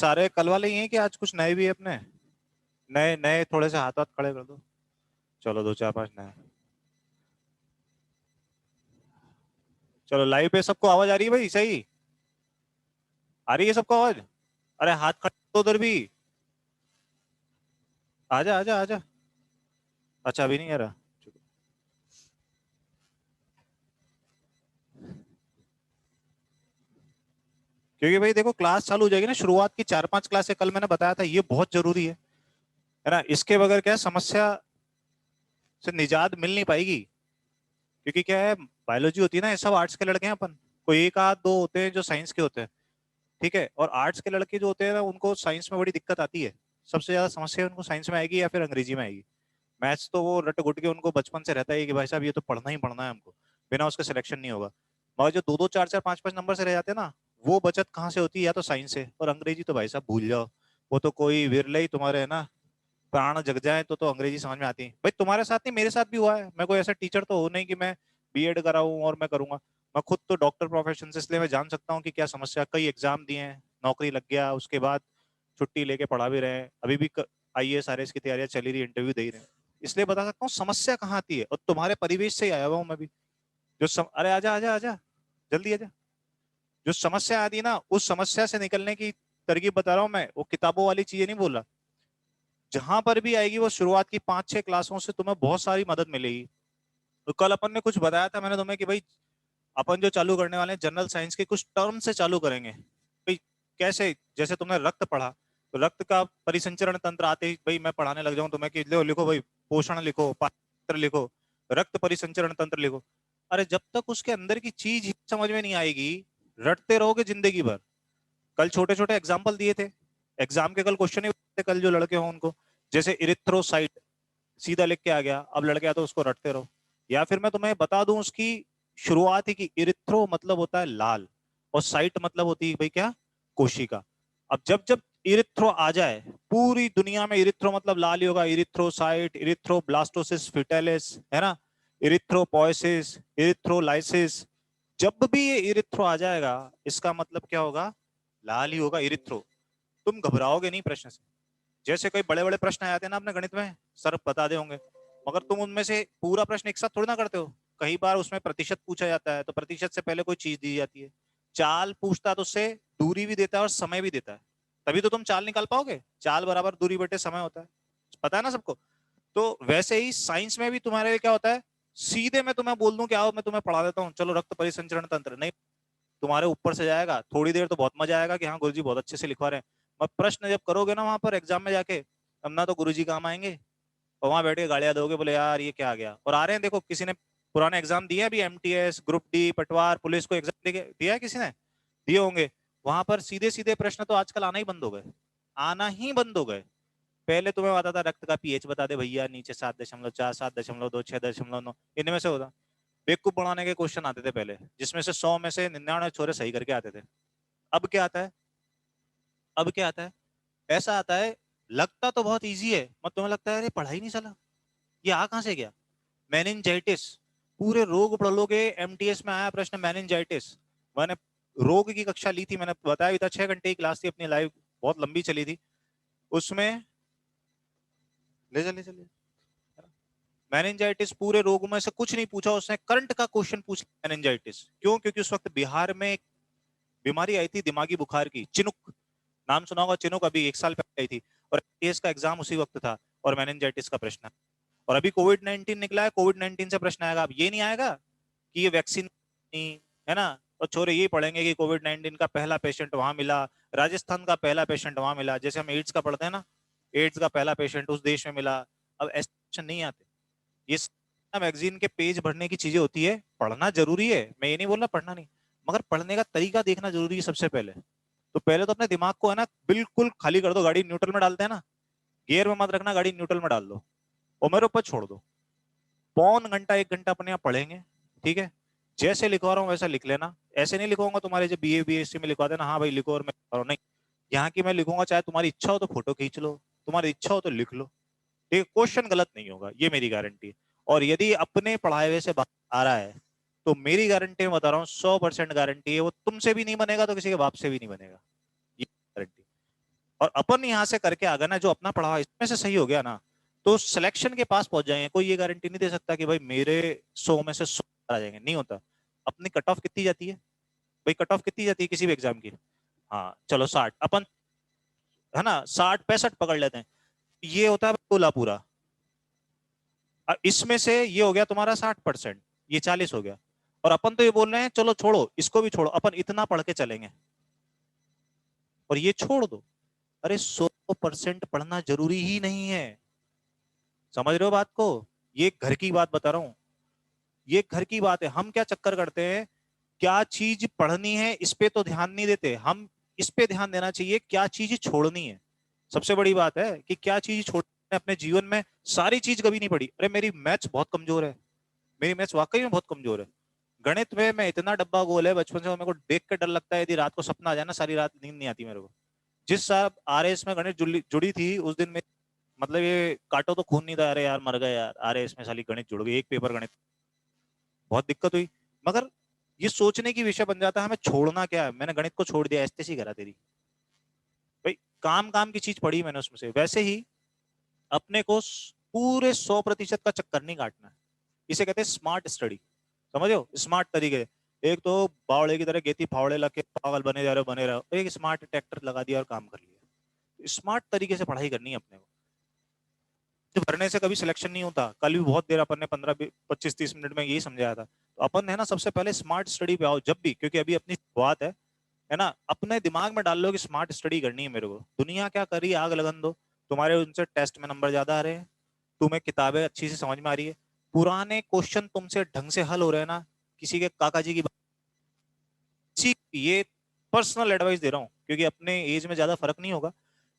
सारे कल वाले ही हैं कि आज कुछ नए भी है अपने? नए नए थोड़े से हाथ हाथ खड़े कर दो। चलो दो चार पांच नए। चलो लाइव पे सबको आवाज आ रही है भाई? सही आ रही है सबको आवाज? अरे हाथ खड़े कर दो उधर भी। आजा आजा आजा। अच्छा अभी नहीं आ रहा। क्योंकि भाई देखो क्लास चालू हो जाएगी ना, शुरुआत की 4-5 क्लासें कल मैंने बताया था, ये बहुत जरूरी है ना। इसके बगैर क्या है, समस्या से निजात मिल नहीं पाएगी। क्योंकि क्या है, बायोलॉजी होती है ना, ये सब आर्ट्स के लड़के हैं अपन। कोई एक आध दो होते हैं जो साइंस के होते हैं। ठीक है, और आर्ट्स के लड़के जो होते हैं ना, उनको साइंस में बड़ी दिक्कत आती है। सबसे ज्यादा समस्या उनको साइंस में आएगी या फिर अंग्रेजी में आएगी। मैथ्स तो वो रट गुट के उनको बचपन से रहता है कि भाई साहब ये तो पढ़ना ही पढ़ना है हमको, बिना उसके सिलेक्शन नहीं होगा। मगर जो दो दो चार चार पांच पांच नंबर से रह जाते हैं ना, वो बचत कहाँ से होती है? या तो साइंस से। और अंग्रेजी तो भाई साहब भूल जाओ। वो तो कोई विरले ही तुम्हारे है ना, प्राण जग जाए तो अंग्रेजी समझ में आती है। भाई तुम्हारे साथ नहीं, मेरे साथ भी हुआ है। मैं कोई ऐसा टीचर तो हो नहीं कि मैं बीएड कराऊं और मैं करूंगा। मैं खुद तो डॉक्टर प्रोफेशन से, इसलिए मैं जान सकता हूँ कि क्या समस्या। कई एग्जाम दिए हैं, नौकरी लग गया, उसके बाद छुट्टी लेके पढ़ा भी रहे हैं, अभी भी आईएएस आरएएस की तैयारियां चली रही, इंटरव्यू दे ही रहे हैं। इसलिए बता सकता हूँ समस्या कहाँ आती है, और तुम्हारे परिवेश से ही आया हुआ हूँ मैं भी। अरे आजा आजा आजा, जल्दी आजा। जो समस्या आती है ना, उस समस्या से निकलने की तरकीब बता रहा हूँ मैं, वो किताबों वाली चीजें नहीं बोल रहा। जहां पर भी आएगी वो शुरुआत की 5-6 क्लासों से तुम्हें बहुत सारी मदद मिलेगी। तो कल अपन ने कुछ बताया था मैंने तुम्हें कि भाई अपन जो चालू करने वाले हैं जनरल साइंस के कुछ टर्म से चालू करेंगे भाई। कैसे? जैसे तुमने रक्त पढ़ा, तो रक्त का परिसंचरण तंत्र आते ही भाई मैं पढ़ाने लग जाऊं तुम्हें कि लिखो लिखो भाई, पोषण लिखो, पात्र लिखो, रक्त परिसंचरण तंत्र लिखो। अरे जब तक उसके अंदर की चीज ही समझ में नहीं आएगी, रटते रहोगे जिंदगी भर। कल छोटे छोटे एग्जाम्पल दिए थे, एग्जाम के कल क्वेश्चन ही थे कल, जो लड़के हों उनको। जैसे इरिथ्रोसाइट, सीधा लिख के आ गया, अब लड़के या तो उसको रटते रहो। या फिर मैं तुम्हें बता दूं उसकी शुरुआत ही की, इरिथ्रो मतलब होता है लाल, और साइट मतलब होती है भाई क्या, कोशिका। अब जब जब इरिथ्रो आ जाए, पूरी दुनिया में इरिथ्रो मतलब लाल ही होगा। इरिथ्रोसाइट, इरिथ्रोब्लास्टोसिस फिटेलिस, है ना, इरिथ्रोपोइसिस, इरिथ्रोलाइसिस। जब भी ये इरिथ्रो आ जाएगा, इसका मतलब क्या होगा? लाल ही होगा इरिथ्रो। तुम घबराओगे नहीं प्रश्न से। जैसे कोई बड़े बड़े प्रश्न आ जाते हैं ना अपने गणित में, सर बता दे होंगे, मगर तुम उनमें से पूरा प्रश्न एक साथ थोड़ी ना करते हो। कई बार उसमें प्रतिशत पूछा जाता है, तो प्रतिशत से पहले कोई चीज दी जाती है। चाल पूछता है तो उससे दूरी भी देता है और समय भी देता है। तभी तो तुम चाल निकाल पाओगे। चाल बराबर दूरी बटे समय होता है, पता है ना सबको। तो वैसे ही साइंस में भी तुम्हारे लिए क्या होता है, सीधे मैं तुम्हें बोल दूं कि आओ मैं तुम्हें पढ़ा देता हूँ, चलो रक्त परिसंचरण तंत्र नहीं। तुम्हारे ऊपर से जाएगा, थोड़ी देर तो बहुत मजा आएगा कि हाँ गुरुजी बहुत अच्छे से लिखवा रहे हैं। मगर प्रश्न जब करोगे ना वहां पर एग्जाम में जाके, तब ना तो गुरुजी काम आएंगे, और वहां बैठ के गालियां दोगे, बोले यार ये क्या आ गया। और आ रहे हैं देखो, किसी ने पुराने एग्जाम दिए अभी, एमटीएस, ग्रुप डी, पटवार, पुलिस को एग्जाम दिया है किसी ने? दिए होंगे। वहां पर सीधे सीधे प्रश्न तो आजकल आना ही बंद हो गए, आना ही बंद हो गए। पहले तुम्हें आता था रक्त का पीएच बता दे भैया, नीचे 7.4, 7.2, 6.9, इनमें से होता। बेवकूफ बनाने के क्वेश्चन आते थे पहले, जिसमें से 100 में से 99 छोरे सही करके आते थे। अब क्या आता है? अब क्या आता है? ऐसा आता है, लगता तो बहुत इजी है, मत तुम्हें लगता है अरे पढ़ा ही नहीं चला, ये आ कहां से गया? मेनिंजाइटिस, पूरे रोग पढ़ लोगे। एमटीएस में आया प्रश्न मेनिंजाइटिस। मैंने रोग की कक्षा ली थी, मैंने बताया भी था, 6 घंटे की क्लास थी अपनी लाइव, बहुत लंबी चली थी। उसमें ले चलिए, मेनिंजाइटिस पूरे रोगों में से कुछ नहीं पूछा उसने, करंट का क्वेश्चन पूछ लिया मेनिंजाइटिस। क्यों? क्योंकि उस वक्त बिहार में एक बीमारी आई थी दिमागी बुखार की, चिनुक। नाम सुना होगा चिनुक, अभी 1 साल पहले आई थी। और एमटीएस का एग्जाम उसी वक्त था, और मेनिंजाइटिस का प्रश्न है। और अभी कोविड 19 निकला है, कोविड 19 से प्रश्न आएगा। अब ये नहीं आएगा कि ये वैक्सीन नहीं, है ना, और छोरे ये पढ़ेंगे कि कोविड 19 का पहला पेशेंट वहां मिला, राजस्थान का पहला पेशेंट वहां मिला। जैसे हम एड्स का पढ़ते हैं ना, एड्स का पहला पेशेंट उस देश में मिला। अब ऐसे क्वेश्चन नहीं आते। ये मैगजीन के पेज भरने की चीजें होती है। पढ़ना जरूरी है, मैं ये नहीं बोल रहा पढ़ना नहीं, मगर पढ़ने का तरीका देखना जरूरी है सबसे पहले। तो पहले तो अपने दिमाग को है ना बिल्कुल खाली कर दो। गाड़ी न्यूट्रल में डालते हैं ना, गियर में मत रखना, गाड़ी न्यूट्रल में डाल दो और मेरे ऊपर छोड़ दो। 1.25 घंटा 1 घंटा अपने आप पढ़ेंगे, ठीक है? जैसे लिखवा रहा हूँ वैसा लिख लेना। ऐसे नहीं लिखवाऊंगा तुम्हारे जो बीए बीएससी में लिखवा देना, हाँ भाई लिखो और मैं लिखवा रहा हूँ, नहीं। यहाँ की मैं लिखूंगा, चाहे तुम्हारी इच्छा हो तो फोटो खींच लो, तुम्हारी इच्छा हो तो लिख लो। ठीक है, क्वेश्चन गलत नहीं होगा, ये मेरी गारंटी है। और यदि अपने पढ़ाए हुए से बाहर आ रहा है, तो मेरी गारंटी में बता रहा हूँ, 100% गारंटी है, वो तुमसे भी नहीं बनेगा तो किसी के बाप से भी नहीं बनेगा, ये गारंटी। और अपन यहाँ से करके आ गए ना, जो अपना पढ़ा इसमें से सही हो गया ना, तो सिलेक्शन के पास पहुंच जाएंगे। कोई ये गारंटी नहीं दे सकता कि भाई मेरे 100 में से 100 आ जाएंगे, नहीं होता। अपनी कट ऑफ कितनी जाती है भाई? कट ऑफ कितनी जाती है किसी भी एग्जाम की? हाँ चलो 60, अपन है ना 60 65 पकड़ लेते हैं, ये होता है पूरा पूरा। इसमें से ये हो गया तुम्हारा 60%, ये 40 हो गया। और अपन तो ये बोल रहे हैं चलो छोड़ो, इसको भी छोड़ो, अपन इतना पढ़ के चलेंगे और ये छोड़ दो। अरे 100% पढ़ना जरूरी ही नहीं है। समझ रहे हो बात को? ये घर की बात बता रहा हूं, ये घर की बात है। हम क्या चक्कर करते हैं, क्या चीज पढ़नी है इस पे तो ध्यान नहीं देते हम, इस पे ध्यान देना चाहिए क्या चीज छोड़नी है। सबसे बड़ी बात है कि क्या चीज छोड़नी है अपने जीवन में। सारी चीज कभी नहीं पढ़ी। अरे मेरी मैथ्स बहुत कमजोर है, मेरी मैथ्स वाकई में बहुत कमजोर है। गणित में मैं इतना डब्बा गोल है, बचपन से मेरे को देख के डर लगता है, यदि रात को सपना आ जाए ना, सारी रात नींद नहीं आती मेरे को। जिस साल आरएएस में गणित जुड़ी थी उस दिन में, मतलब ये काटो तो खून नहीं था, अरे यार मर गए यार, आरएएस में साली गणित जुड़ गई, एक पेपर गणित, बहुत दिक्कत हुई। मगर ये सोचने की विषय बन जाता है हमें छोड़ना क्या है। मैंने गणित को छोड़ दिया, ऐसे ही करा तेरी भाई, काम काम की चीज पढ़ी मैंने उसमें से। वैसे ही अपने को पूरे 100% का चक्कर नहीं काटना है। इसे कहते हैं स्मार्ट स्टडी। समझ हो? स्मार्ट तरीके। एक तो बावड़े की तरह गेती फावड़े लगे पागल बने जा रहे हो बने रहो, एक स्मार्ट ट्रैक्टर लगा दिया और काम कर लिया। स्मार्ट तरीके से पढ़ाई करनी है अपने को। जो भरने से कभी सिलेक्शन नहीं होता। कल भी बहुत देर अपन ने 15 20 25 30 मिनट में यही समझाया था। तो अपन है ना सबसे पहले स्मार्ट स्टडी पे आओ जब भी, क्योंकि अभी अपनी शुरुआत है ना। अपने दिमाग में डाल लो कि स्मार्ट स्टडी करनी है मेरे को। दुनिया क्या कर रही है, आग लगन दो। तुम्हारे उनसे टेस्ट में नंबर ज्यादा आ रहे हैं, तुम्हें किताबें अच्छी से समझ में आ रही है, पुराने क्वेश्चन तुमसे ढंग से हल हो रहे हैं ना, किसी के काका जी की ये पर्सनल एडवाइस दे रहा हूँ क्योंकि अपने एज में ज्यादा फर्क नहीं होगा।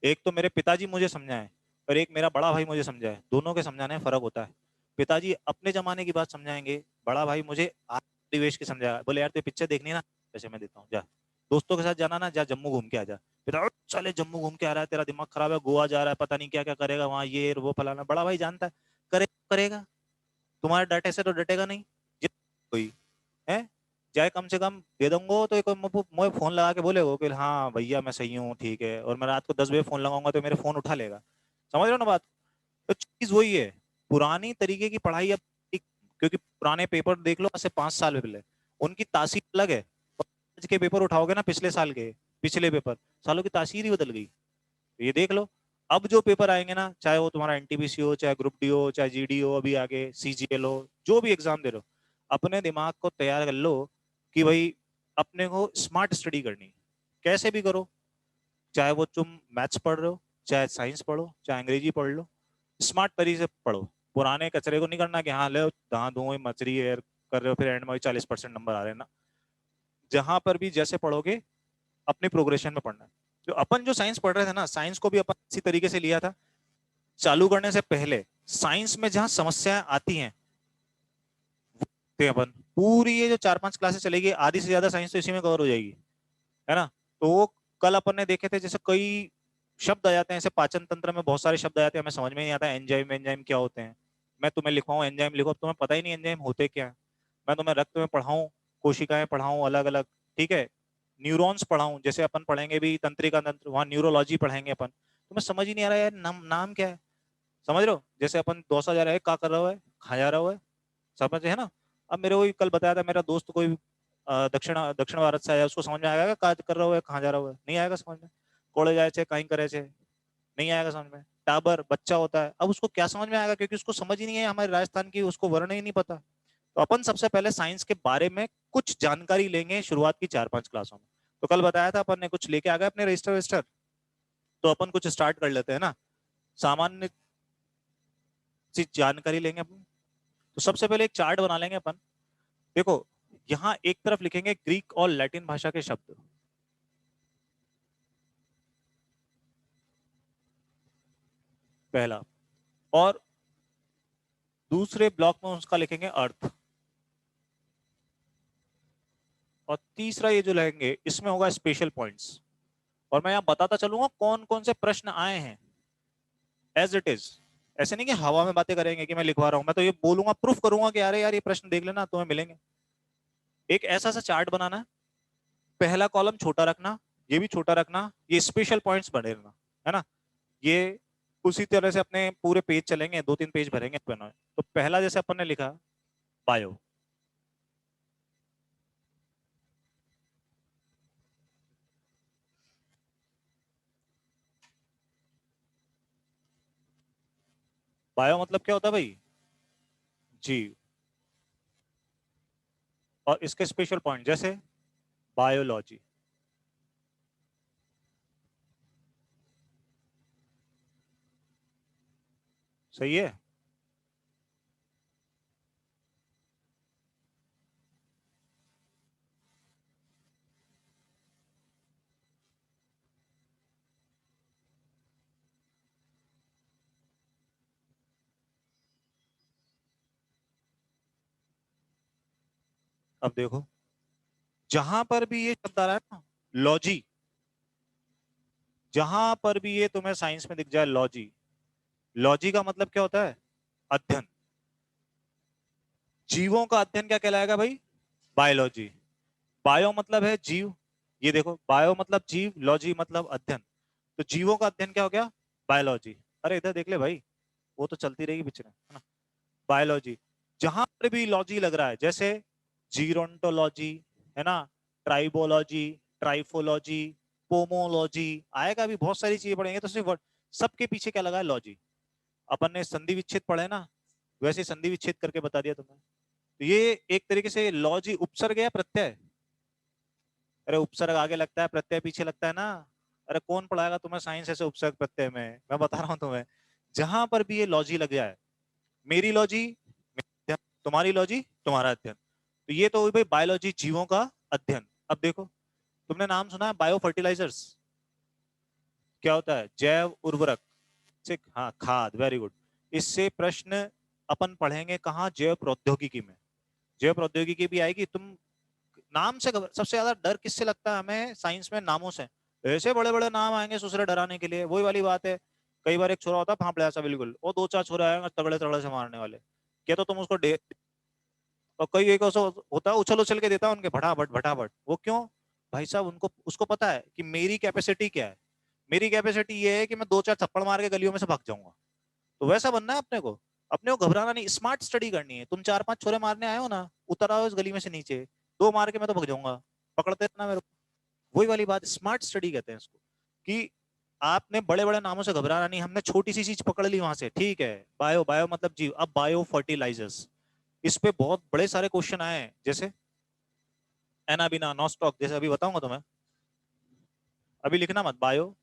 एक तो मेरे पिताजी मुझे समझाए और एक मेरा बड़ा भाई मुझे समझाए, दोनों के समझाने में फर्क होता है। पिताजी अपने जमाने की बात समझाएंगे, बड़ा भाई मुझे आज परिवेश की समझाएगा। बोले यार तुझे पिक्चर देखनी है ना, पैसे मैं देता हूँ, जा दोस्तों के साथ जाना ना, जा जम्मू घूम के आ जा। पिता चले जम्मू घूम के आ रहा है, तेरा दिमाग खराब है, गोवा जा रहा है, पता नहीं क्या क्या करेगा वहां, ये वो फलाना। बड़ा भाई जानता है करेगा, तुम्हारे डाटे से तो डटेगा नहीं। कोई है चाहे कम से कम दे दूंगा तो एक मुझे फोन लगा के बोलेगा कि हाँ भैया मैं सही हूँ ठीक है, और मैं रात को 10 बजे फोन लगाऊंगा तो मेरे फोन उठा लेगा। समझ रहे हो ना बात? तो चीज वही है, पुरानी तरीके की पढ़ाई अब क्योंकि पुराने पेपर देख लो आज से 5 साल पहले, उनकी तासीर अलग है। और आज के पेपर उठाओगे ना, पिछले साल के पिछले पेपर सालों की तासीर ही बदल गई। तो ये देख लो, अब जो पेपर आएंगे ना, चाहे वो तुम्हारा एनटीपीसी हो, चाहे ग्रुप डी हो, चाहे जीडी हो, अभी आगे सीजीएल हो, जो भी एग्जाम दे रहे हो, अपने दिमाग को तैयार कर लो कि भाई अपने को स्मार्ट स्टडी करनी है। कैसे भी करो, चाहे वो तुम मैथ्स पढ़ रहे हो, चाहे साइंस पढ़ो, चाहे अंग्रेजी पढ़ लो, स्मार्ट तरीके से पढ़ो। पुराने कचरे को नहीं करना कि हाँ ले दां दूं मचरी है कर रहे हो, फिर एंड में 40% नंबर आ रहे हैं ना। जहां पर भी जैसे पढ़ोगे अपनी प्रोग्रेशन में पढ़ना है। जो अपन जो साइंस पढ़ रहे थे ना, साइंस को भी अपन इसी तरीके से लिया था। चालू करने से पहले साइंस में जहां समस्याएं आती हैं तो अपन पूरी ये जो 4 5 क्लासेस चलेगी, आधी से ज्यादा साइंस तो इसी में कवर हो जाएगी, है ना। तो वो कल अपन ने देखे थे, जैसे कई शब्द आ जाते हैं, ऐसे पाचन तंत्र में बहुत सारे शब्द आ जाते हैं, हमें समझ में नहीं आता एंजाइम एंजाइम क्या होते हैं। मैं तुम्हें लिखवाऊं एंजाइम लिखो, अब तुम्हें पता ही नहीं एंजाइम होते क्या है। मैं तुम्हें रक्त में पढ़ाऊं, कोशिकाएं पढ़ाऊं अलग अलग, ठीक है, न्यूरॉन्स पढ़ाऊं, जैसे अपन पढ़ेंगे भी तंत्रिका तंत्र, वहां न्यूरोलॉजी पढ़ेंगे अपन, तुम्हें समझ ही नहीं आ रहा है यार नाम क्या है। समझ रहे हो? जैसे अपन डोसा जा रहा है, क्या कर रहा है, खा जा रहा है, समझ है ना। अब मेरे को कल बताया था मेरा दोस्त कोई दक्षिण दक्षिण भारत से आया, उसको समझ में आएगा क्या कर रहा है, कहाँ जा रहा है, नहीं आएगा समझ में। कोड़े जाए छे कहीं करे छे, नहीं आएगा समझ में। टाबर बच्चा होता है, अब उसको क्या समझ में आएगा, क्योंकि उसको समझ ही नहीं है हमारे राजस्थान की, उसको वर्ण ही नहीं पता। तो अपन सबसे पहले साइंस के बारे में कुछ जानकारी लेंगे शुरुआत की 4 5 क्लासों में। तो कल बताया था अपन ने कुछ लेके आ गए अपने रजिस्टर रजिस्टर, तो अपन कुछ स्टार्ट कर लेते हैं ना। सामान्य सी जानकारी लेंगे अपन। तो सबसे पहले एक चार्ट बना लेंगे अपन। देखो यहाँ एक तरफ लिखेंगे ग्रीक और लैटिन भाषा के शब्द, पहला। और दूसरे ब्लॉक में उसका लिखेंगे अर्थ। और तीसरा ये जो लेंगे इसमें होगा स्पेशल पॉइंट्स। और मैं यहाँ बताता चलूंगा कौन कौन से प्रश्न आए हैं एज इट इज। ऐसे नहीं कि हवा में बातें करेंगे कि मैं लिखवा रहा हूं, मैं तो ये बोलूंगा प्रूफ करूंगा कि अरे यार ये प्रश्न देख लेना तुम्हें मिलेंगे। एक ऐसा सा चार्ट बनाना है, पहला कॉलम छोटा रखना, ये भी छोटा रखना, ये स्पेशल पॉइंट्स बने रहना। है ना। ये उसी तरह से अपने पूरे पेज चलेंगे, 2-3 पेज भरेंगे अपन। तो पहला जैसे अपन ने लिखा बायो, बायो मतलब क्या होता है भाई, जीव। और इसके स्पेशल पॉइंट जैसे बायोलॉजी, सही है। अब देखो, जहां पर भी ये शब्द आ रहा है ना, लॉजी, जहां पर भी ये तुम्हें साइंस में दिख जाए लॉजी, लॉजी का मतलब क्या होता है, अध्ययन। जीवों का अध्ययन क्या कहलाएगा भाई, बायोलॉजी। बायो मतलब है जीव, ये देखो बायो मतलब जीव, लॉजी मतलब अध्ययन। तो जीवों का अध्ययन क्या हो गया, बायोलॉजी। अरे इधर देख ले भाई, वो तो चलती रहेगी पिक्चर, है ना। बायोलॉजी, जहां पर भी लॉजी लग रहा है, जैसे जीरोंटोलॉजी, है ना, ट्राइबोलॉजी, ट्राइफोलॉजी, पोमोलॉजी, आएगा भी, बहुत सारी चीजें पढ़ेंगे तो सिर्फ सबके पीछे क्या लगा है, लॉजी। अपन ने संधि विच्छेद पढ़े ना, वैसे संधि विच्छेद करके बता दिया तुम्हें। तो ये एक तरीके से लॉजी, उपसर्ग है प्रत्यय। अरे उपसर्ग आगे लगता है, प्रत्यय पीछे लगता है ना। अरे कौन पढ़ाएगा तुम्हें साइंस ऐसे उपसर्ग प्रत्यय में, मैं बता रहा हूं तुम्हें। जहां पर भी ये लॉजी लग जाए, मेरी लॉजी अध्ययन, तुम्हारी लॉजी तुम्हारा अध्ययन, तो ये तो हुई भाई बायोलॉजी, जीवों का अध्ययन। अब देखो, तुमने नाम सुना है बायो फर्टिलाइजर्स, क्या होता है, जैव उर्वरक से, हाँ खाद, वेरी गुड। इससे प्रश्न अपन पढ़ेंगे कहाँ, जैव प्रौद्योगिकी में। जैव प्रौद्योगिकी भी आएगी। तुम नाम से सबसे ज्यादा डर किससे लगता है हमें साइंस में, नामों से। ऐसे बड़े बड़े नाम आएंगे दूसरे डराने के लिए, वही वाली बात है। कई बार एक छोरा होता है फांपड़ा सा बिल्कुल, और 2-4 छोरे आएंगे तगड़े तगड़े से मारने वाले, क्या तो तुम उसको और कई एक ऐसा होता है उछल उछल के देता है उनके, भटाभट भटाभट। वो क्यों, भाई साहब उनको, उसको पता है कि मेरी कैपेसिटी क्या है। मेरी कैपेसिटी ये है कि मैं 2-4 थप्पड़ मार के गलियों में से भाग जाऊंगा। तो वैसा बनना है अपने को। अपने को घबराना नहीं, स्मार्ट स्टडी करनी है। तुम 4-5 छोरे मारने आए हो ना, उतर आओ इस गली में से नीचे, 2 मार के मैं तो भाग जाऊंगा, पकड़ते रहना मेरे को। वही वाली बात, स्मार्ट स्टडी कहते हैं इसको। कि आपने बड़े बड़े नामों से घबराना नहीं, हमने छोटी सी चीज पकड़ ली वहां से, ठीक है। बायो, बायो मतलब जीव। अब बायो फर्टिलाइजर्स, इस पे बहुत बड़े सारे क्वेश्चन आए हैं, जैसे एनाबिना, नॉस्टॉक, जैसे अभी बताऊंगा तुम्हें। अभी लिखना मत, बायो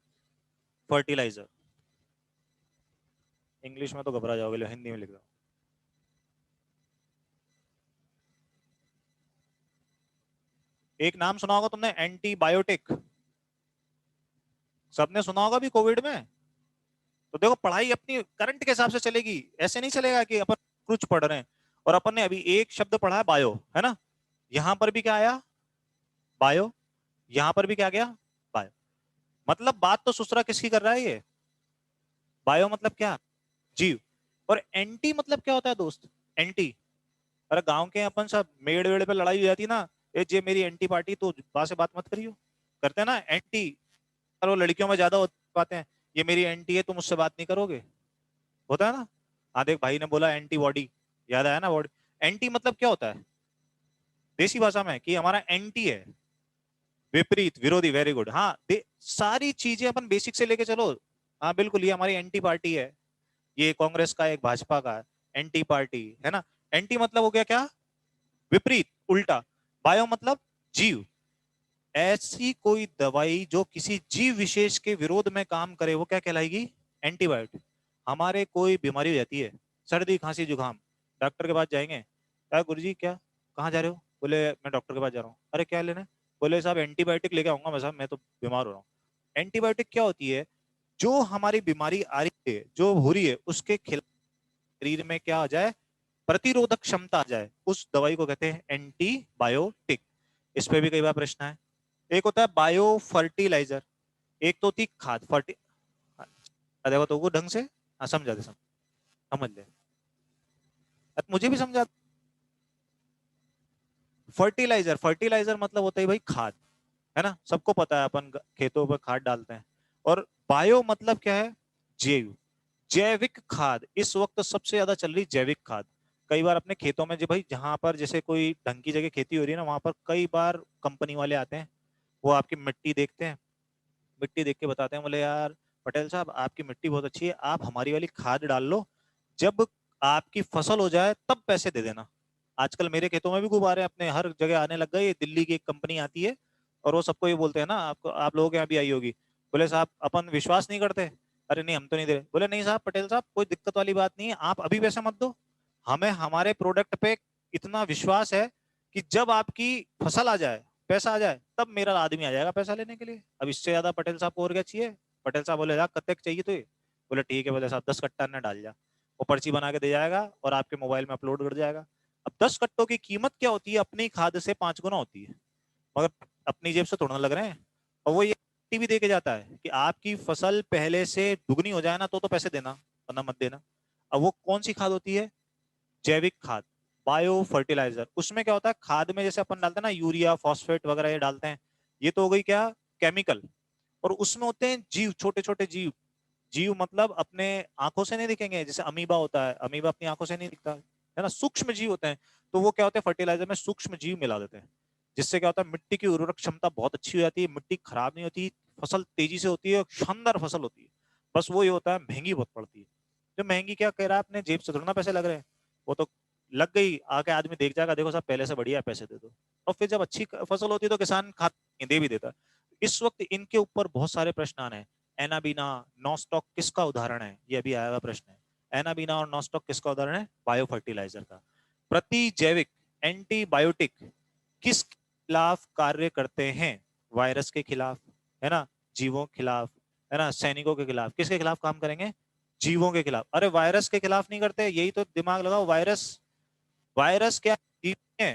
फर्टिलाइजर, इंग्लिश में तो घबरा जाओगे, हिंदी में लिख दो। एक नाम सुना होगा तुमने, एंटीबायोटिक, सबने सुना होगा भी कोविड में। तो देखो पढ़ाई अपनी करंट के हिसाब से चलेगी, ऐसे नहीं चलेगा कि अपन कुछ पढ़ रहे हैं। और अपन ने अभी एक शब्द पढ़ा है बायो, है ना, यहां पर भी क्या आया, बायो, यहां पर भी क्या गया, बायो। मतलब बात तो सुसरा किसकी कर रहा है ये, बायो मतलब क्या, जीव। और एंटी मतलब क्या होता है दोस्त, एंटी। अरे गांव के अपन सब मेड़ वेड़ पे लड़ाई हो जाती है ना, ए जे मेरी एंटी पार्टी, तो बात से बात मत करियो, करते हैं ना एंटी। और वो लड़कियों में ज्यादा होती बातें हैं, ये मेरी एंटी है, तुम मुझसे बात नहीं करोगे, होता है ना। हाँ देख भाई ने बोला एंटी बॉडी, याद आया ना बॉडी। एंटी मतलब क्या होता है देसी भाषा में, कि हमारा एंटी है, विपरीत, विरोधी, वेरी गुड। हाँ सारी चीजें अपन बेसिक से लेके चलो। हाँ बिल्कुल, ये हमारी एंटी पार्टी है, ये कांग्रेस का, एक भाजपा का एंटी पार्टी, है ना। एंटी मतलब हो गया क्या, विपरीत, उल्टा। बायो मतलब जीव। ऐसी कोई दवाई जो किसी जीव विशेष के विरोध में काम करे, वो क्या कहलाएगी, एंटीबायोटिक। हमारे कोई बीमारी हो जाती है, सर्दी खांसी जुकाम, डॉक्टर के पास जाएंगे, क्या गुरुजी क्या, कहाँ जा रहे हो, बोले मैं डॉक्टर के पास जा रहा हूँ। अरे क्या लेना है, बोले साहब एंटीबायोटिक लेके आऊंगा मैं, साहब मैं तो बीमार हो रहा हूँ। एंटीबायोटिक क्या होती है, जो हमारी बीमारी आ रही है, जो हो रही है, उसके खिलाफ शरीर में क्या आ जाए, प्रतिरोधक क्षमता आ जाए, उस दवाई को कहते हैं एंटीबायोटिक। इस पे भी कई बार प्रश्न है। एक होता है बायो फर्टिलाइजर, एक तो होती खाद फर्टि, देखो तो वो ढंग से, हाँ समझा दे, समझ ले, अब मुझे भी समझा। फर्टिलाइजर, फर्टिलाइजर मतलब होता है भाई खाद, है ना, सबको पता है अपन खेतों पर खाद डालते हैं। और बायो मतलब क्या है? जैव, जैविक खाद। इस वक्त सबसे ज्यादा चल रही जैविक खाद। कई बार अपने खेतों में, जो भाई जहां पर जैसे कोई ढंग की जगह खेती हो रही है ना, वहां पर कई बार कंपनी वाले आते हैं, वो आपकी मिट्टी देखते हैं, मिट्टी देख के बताते हैं, बोले यार पटेल साहब आपकी मिट्टी बहुत अच्छी है, आप हमारी वाली खाद डाल लो, जब आपकी फसल हो जाए तब पैसे दे देना। आजकल मेरे खेतों में भी गुब्बारे अपने हर जगह आने लग गए। ये दिल्ली की एक कंपनी आती है और वो सबको ये बोलते हैं ना, आपको, आप लोगों के यहाँ भी आई होगी, बोले साहब अपन विश्वास नहीं करते, अरे नहीं हम तो नहीं दे रहे, बोले नहीं साहब पटेल साहब कोई दिक्कत वाली बात नहीं है, आप अभी पैसे मत दो, हमें हमारे प्रोडक्ट पे इतना विश्वास है कि जब आपकी फसल आ जाए, पैसा आ जाए, तब मेरा आदमी आ जाएगा पैसा लेने के लिए। अब इससे ज्यादा पटेल साहब को और क्या चाहिए? पटेल साहब बोले यार कत्ते चाहिए तुझे? बोले ठीक है, बोले साहब 10 कट्टा ने डाल जा, वो पर्ची बना के दे जाएगा और आपके मोबाइल में अपलोड कर जाएगा। अब 10 कट्टों की कीमत क्या होती है? अपनी खाद से 5 गुना होती है, मगर अपनी जेब से तोड़ना लग रहे हैं। और वो ये भी दे के जाता है कि आपकी फसल पहले से दुगनी हो जाए ना तो पैसे देना, वरना मत देना। अब वो कौन सी खाद होती है? जैविक खाद, बायो फर्टिलाइजर। उसमें क्या होता है, खाद में जैसे अपन डालते हैं ना यूरिया फॉस्फेट वगैरह ये डालते हैं, ये तो हो गई क्या, केमिकल। और उसमें होते हैं जीव, छोटे छोटे जीव। जीव मतलब अपने आंखों से नहीं दिखेंगे, जैसे अमीबा होता है, अमीबा अपनी आंखों से नहीं दिखता है ना, सूक्ष्म जीव होते हैं। तो वो क्या होते हैं, फर्टिलाइजर में सूक्ष्म जीव मिला देते हैं, जिससे क्या होता है, मिट्टी की उर्वरक क्षमता बहुत अच्छी हो जाती है, मिट्टी खराब नहीं होती, फसल तेजी से होती है, शानदार फसल होती है। बस वो ये होता है, महंगी बहुत पड़ती है। जो महंगी क्या कह रहा है, अपने जेब से थोड़ा ना पैसे लग रहे हैं, वो तो लग गई, आके आदमी देख जाएगा, देखो साहब पहले से बढ़िया है, पैसे दे दो। और फिर जब अच्छी फसल होती है तो किसान खा दे भी देता है। इस वक्त इनके ऊपर बहुत सारे प्रश्न आ रहे हैं। एनाबीना, नॉस्टॉक किसका उदाहरण है? ये अभी आया हुआ प्रश्न है। एनाबीना और नॉस्टॉक किसका उदाहरण है? बायो फर्टिलाइजर का। प्रति जैविक एंटीबायोटिक किस खिलाफ कार्य करते हैं? वायरस के खिलाफ, है ना, जीवों के खिलाफ, है ना, सैनिकों के खिलाफ। किसके खिलाफ काम करेंगे? जीवों के खिलाफ। अरे वायरस के खिलाफ नहीं करते, यही तो दिमाग लगाओ। वायरस, वायरस क्या जीव है?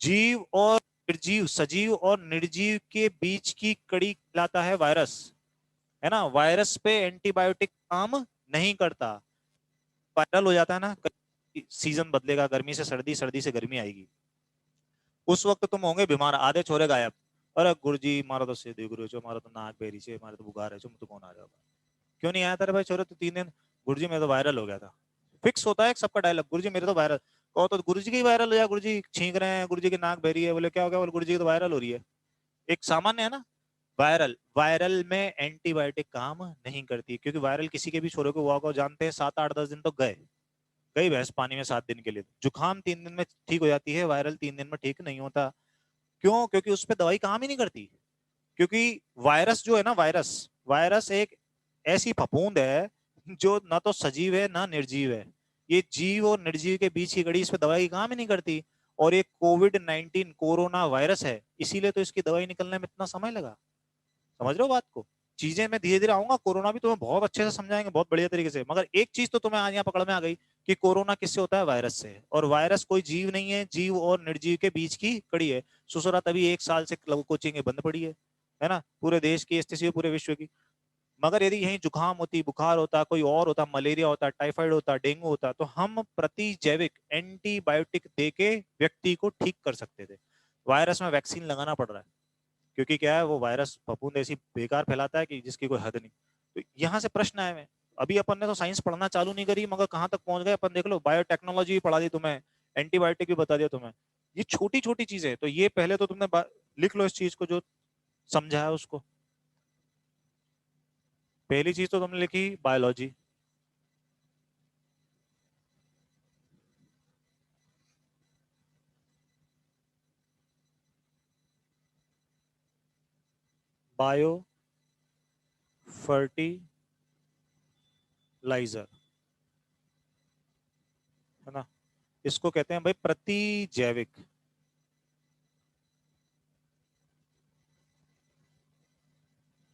जीव और निर्जीव, सजीव और निर्जीव के बीच की कड़ी कहलाता है वायरस, है ना। वायरस पे एंटीबायोटिक काम नहीं करता। वायरल हो जाता है ना, सीजन बदलेगा, गर्मी से सर्दी, सर्दी से गर्मी आएगी, उस वक्त तुम होंगे बीमार, आधे छोरे गायब। अरे गुरुजी मारा तो सीधे गुरु जो, मारा तो नाक बेरी से, मारा तो बुखार है, तुम तो कौन आ जाओ? क्यों नहीं आया तेरे भाई छोरे? तो 3 दिन, गुरुजी मैं तो वायरल हो गया था। फिक्स होता है सबका डायलॉग, गुरुजी मेरे तो वायरल। कहो तो गुरुजी की वायरल हो जाए, गुरुजी छींक रहे हैं, गुरुजी की नाक बहरी है, बोले क्या हो गया? बोले गुरुजी की तो वायरल हो रही है। एक सामान्य है ना। वायरल, वायरल में एंटीबायोटिक काम नहीं करती, क्योंकि वायरल किसी के भी छोरे को हुआ को जानते हैं, 7 8 10 दिन तो गए, गई भैंस पानी में 7 दिन के लिए। जुकाम 3 दिन में ठीक हो जाती है, वायरल 3 दिन में ठीक नहीं होता। क्यों? क्योंकि उस पर दवाई काम ही नहीं करती। क्योंकि वायरस जो है ना, वायरस, वायरस एक ऐसी फफूंद है जो ना तो सजीव है ना निर्जीव है। ये जीव और निर्जीव के बीच की कड़ी, इस पे दवाई काम ही नहीं करती। और ये कोविड 19 कोरोना वायरस है, इसीलिए तो इसकी दवाई निकलने में इतना समय लगा। समझ रहे हो बात को? चीजें मैं धीरे धीरे आऊंगा, कोरोना भी तुम्हें बहुत अच्छे से समझाएंगे, बहुत बढ़िया तरीके से। मगर एक चीज तो तुम्हें आज यहाँ पकड़ में आ गई कि कोरोना किससे होता है? वायरस से। और वायरस कोई जीव नहीं है, जीव और निर्जीव के बीच की कड़ी है। सुसरा तभी 1 साल से क्लब कोचिंग बंद पड़ी है ना, पूरे देश की स्थिति, पूरे विश्व की। मगर यदि यही जुकाम होती, बुखार होता, कोई और होता, मलेरिया होता, टाइफाइड होता, डेंगू होता, तो हम प्रति जैविक एंटीबायोटिक दे के व्यक्ति को ठीक कर सकते थे। वायरस में वैक्सीन लगाना पड़ रहा है, क्योंकि क्या है, वो वायरस फफूंद ऐसी बेकार फैलाता है कि जिसकी कोई हद नहीं। तो यहाँ से प्रश्न आए में, अभी अपन ने तो साइंस पढ़ना चालू नहीं करी, मगर कहाँ तक पहुंच गए अपन, देख लो। बायोटेक्नोलॉजी भी पढ़ा दी तुम्हें, एंटीबायोटिक भी बता दिया तुम्हें। ये छोटी छोटी चीजें है, तो ये पहले तो तुमने लिख लो इस चीज को, जो समझा है उसको। पहली चीज तो तुमने लिखी बायोलॉजी, बायो फर्टिलाइजर, है ना। इसको कहते हैं भाई प्रति जैविक,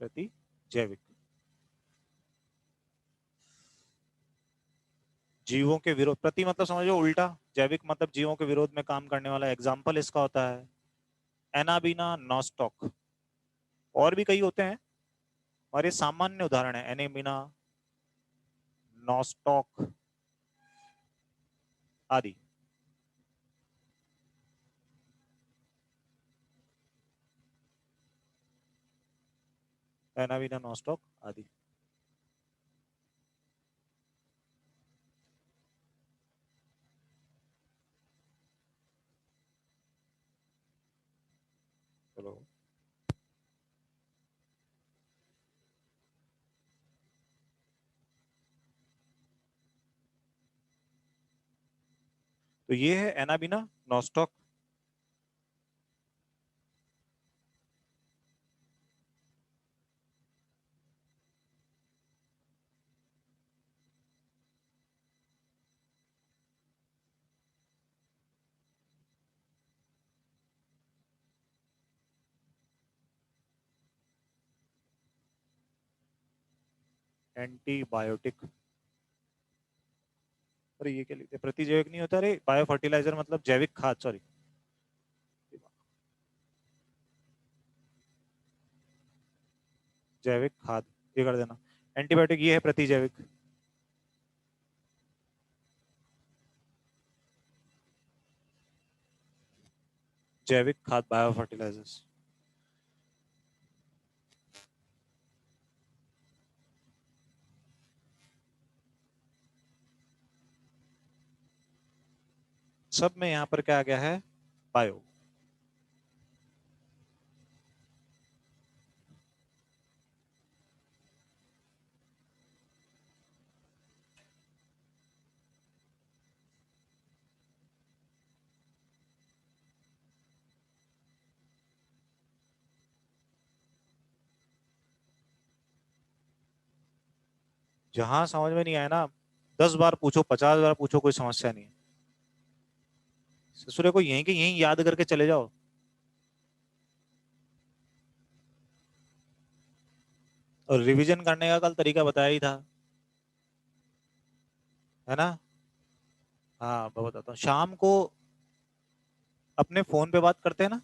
प्रति जैविक। जीवों के विरोध, प्रति मतलब समझो उल्टा, जैविक मतलब जीवों के विरोध में काम करने वाला। एग्जाम्पल इसका होता है एनाबीना, नॉस्टॉक, और भी कई होते हैं, और ये सामान्य उदाहरण है। एनाबीना, नॉस्टॉक आदि। एनाबीना, नॉस्टॉक आदि। चलो तो ये है एनाबिना नॉस्टॉक। एंटीबायोटिक, अरे ये क्या लिखते हैं, प्रतिजैविक नहीं होता, अरे बायो फर्टिलाइजर मतलब जैविक खाद, सॉरी। जैविक खाद ये कर देना। एंटीबायोटिक ये है प्रतिजैविक। जैविक खाद बायो फर्टिलाइजर्स। सब में यहाँ पर क्या आ गया है, बायो। जहां समझ में नहीं आया ना, 10 बार पूछो, 50 बार पूछो, कोई समस्या नहीं है। ससुरे को यहीं के यहीं याद करके चले जाओ। और रिवीजन करने का कल तरीका बताया ही था, है ना। हाँ मैं बताता हूँ, शाम को अपने फोन पे बात करते हैं ना,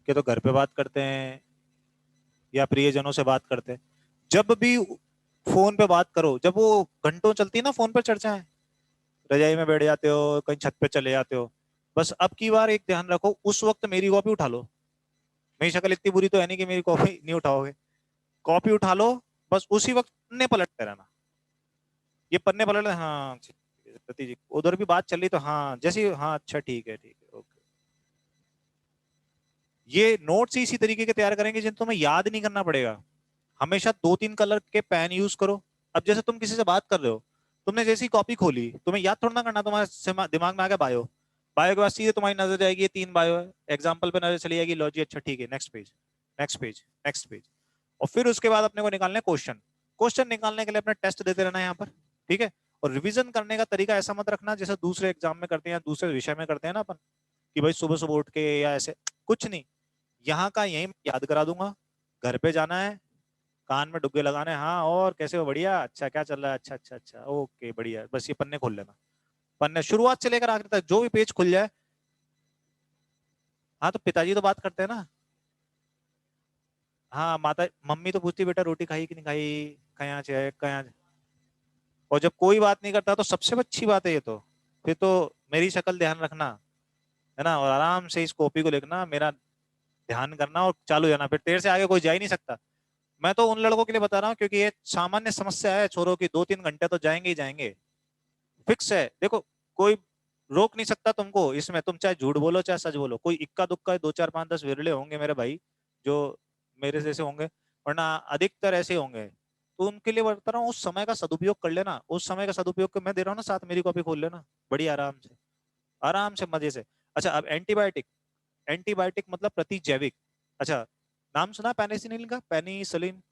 कि तो घर पे बात करते हैं या प्रियजनों से बात करते हैं। जब भी फोन पे बात करो, जब वो घंटों चलती है ना फोन पे चर्चाएं, रजाई में बैठ जाते हो, कहीं छत पे चले जाते हो, बस अब की बार एक ध्यान रखो, उस वक्त मेरी कॉपी उठा लो। मेरी शक्ल इतनी बुरी तो है नहीं कि मेरी कॉपी नहीं उठाओगे। कॉपी उठा लो, बस उसी वक्त पन्ने पलटते रहना। ये पन्ने पलट, हाँ सती जी उधर भी बात चल रही तो हाँ जैसे हाँ अच्छा ठीक है ओके। ये नोट्स ही इसी तरीके के तैयार करेंगे जिन तुम्हें याद नहीं करना पड़ेगा। हमेशा 2-3 कलर के पेन यूज करो। अब जैसे तुम किसी से बात कर रहे हो, तुमने जैसी कॉपी खोली, तुम्हें याद थोड़ा ना करना, तुम्हारे दिमाग में आ गया बायो। बायो के बाद सीधे तुम्हारी नजर जाएगी ये 3 बायो है, एग्जाम्पल पे नजर चली जाएगी, लॉजी अच्छा ठीक है, next page, next page, next page. और फिर उसके बाद अपने को निकालने क्वेश्चन। क्वेश्चन निकालने के लिए अपने टेस्ट देते रहना यहाँ पर, ठीक है। और रिवीजन करने का तरीका ऐसा मत रखना जैसे दूसरे एग्जाम में करते हैं या दूसरे विषय में करते हैं ना अपन, कि भाई सुबह सुबह उठ के या ऐसे, कुछ नहीं। यहाँ का यही याद करा दूंगा, घर पे जाना है, कान में डुग्गे लगाने, हाँ और कैसे हो, बढ़िया, अच्छा क्या चल रहा है, अच्छा अच्छा अच्छा ओके बढ़िया, बस ये पन्ने खोल लेना। पन्ने शुरुआत से लेकर आखिर तक जो भी पेज खुल जाए। हाँ तो पिताजी तो बात करते हैं ना। हाँ माता मम्मी तो पूछती बेटा रोटी खाई कि नहीं खाई, कहाँ से कहाँ। और जब कोई बात नहीं करता तो सबसे अच्छी बात है ये तो, फिर तो मेरी शक्ल ध्यान रखना, है ना, और आराम से इस कॉपी को लिखना, मेरा ध्यान करना और चालू जाना, फिर तेरे से आगे कोई जा ही नहीं सकता। मैं तो उन लड़कों के लिए बता रहा हूँ क्योंकि ये सामान्य समस्या है छोरों की, 2-3 घंटे तो जाएंगे ही जाएंगे, फिक्स है। देखो कोई रोक नहीं सकता तुमको इसमें, तुम चाहे झूठ बोलो चाहे सच बोलो, कोई इक्का दुक्का 2 4 5 10 विरले होंगे मेरे भाई जो मेरे जैसे होंगे, वरना अधिकतर ऐसे होंगे। तो उनके लिए बता रहा हूँ, उस समय का सदुपयोग कर लेना, उस समय का सदुपयोग कर, मैं दे रहा हूँ ना साथ, मेरी कॉपी खोल लेना, बड़ी आराम से, आराम से मजे से। अच्छा अब एंटीबायोटिक, एंटीबायोटिक मतलब प्रतिजैविक। अच्छा नाम सुना पेनिसिलिन का, पेनिसिलिन,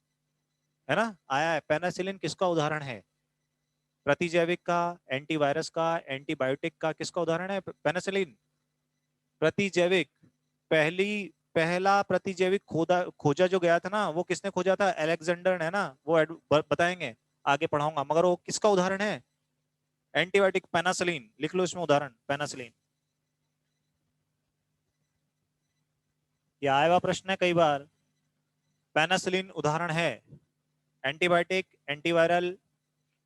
है ना, आया है, पेनिसिलिन किसका उदाहरण है, प्रतिजैविक का, एंटीवायरस का, एंटीबायोटिक का, किसका उदाहरण है, पेनिसिलिन। प्रतिजैविक, पहली पहला प्रतिजैविक खोदा खोजा जो गया था ना, वो किसने खोजा था, अलेक्जेंडर, है ना, वो बताएंगे, आगे पढ़ाऊंगा, मगर वो किसका उदाहरण है, एंटीबायोटिक पेनिसिलिन, लिख लो इसमें उदाहरण पेनिसिलिन। ये आया हुआ प्रश्न है कई बार, पेनिसिलिन उदाहरण है, एंटीबायोटिक, एंटीवायरल,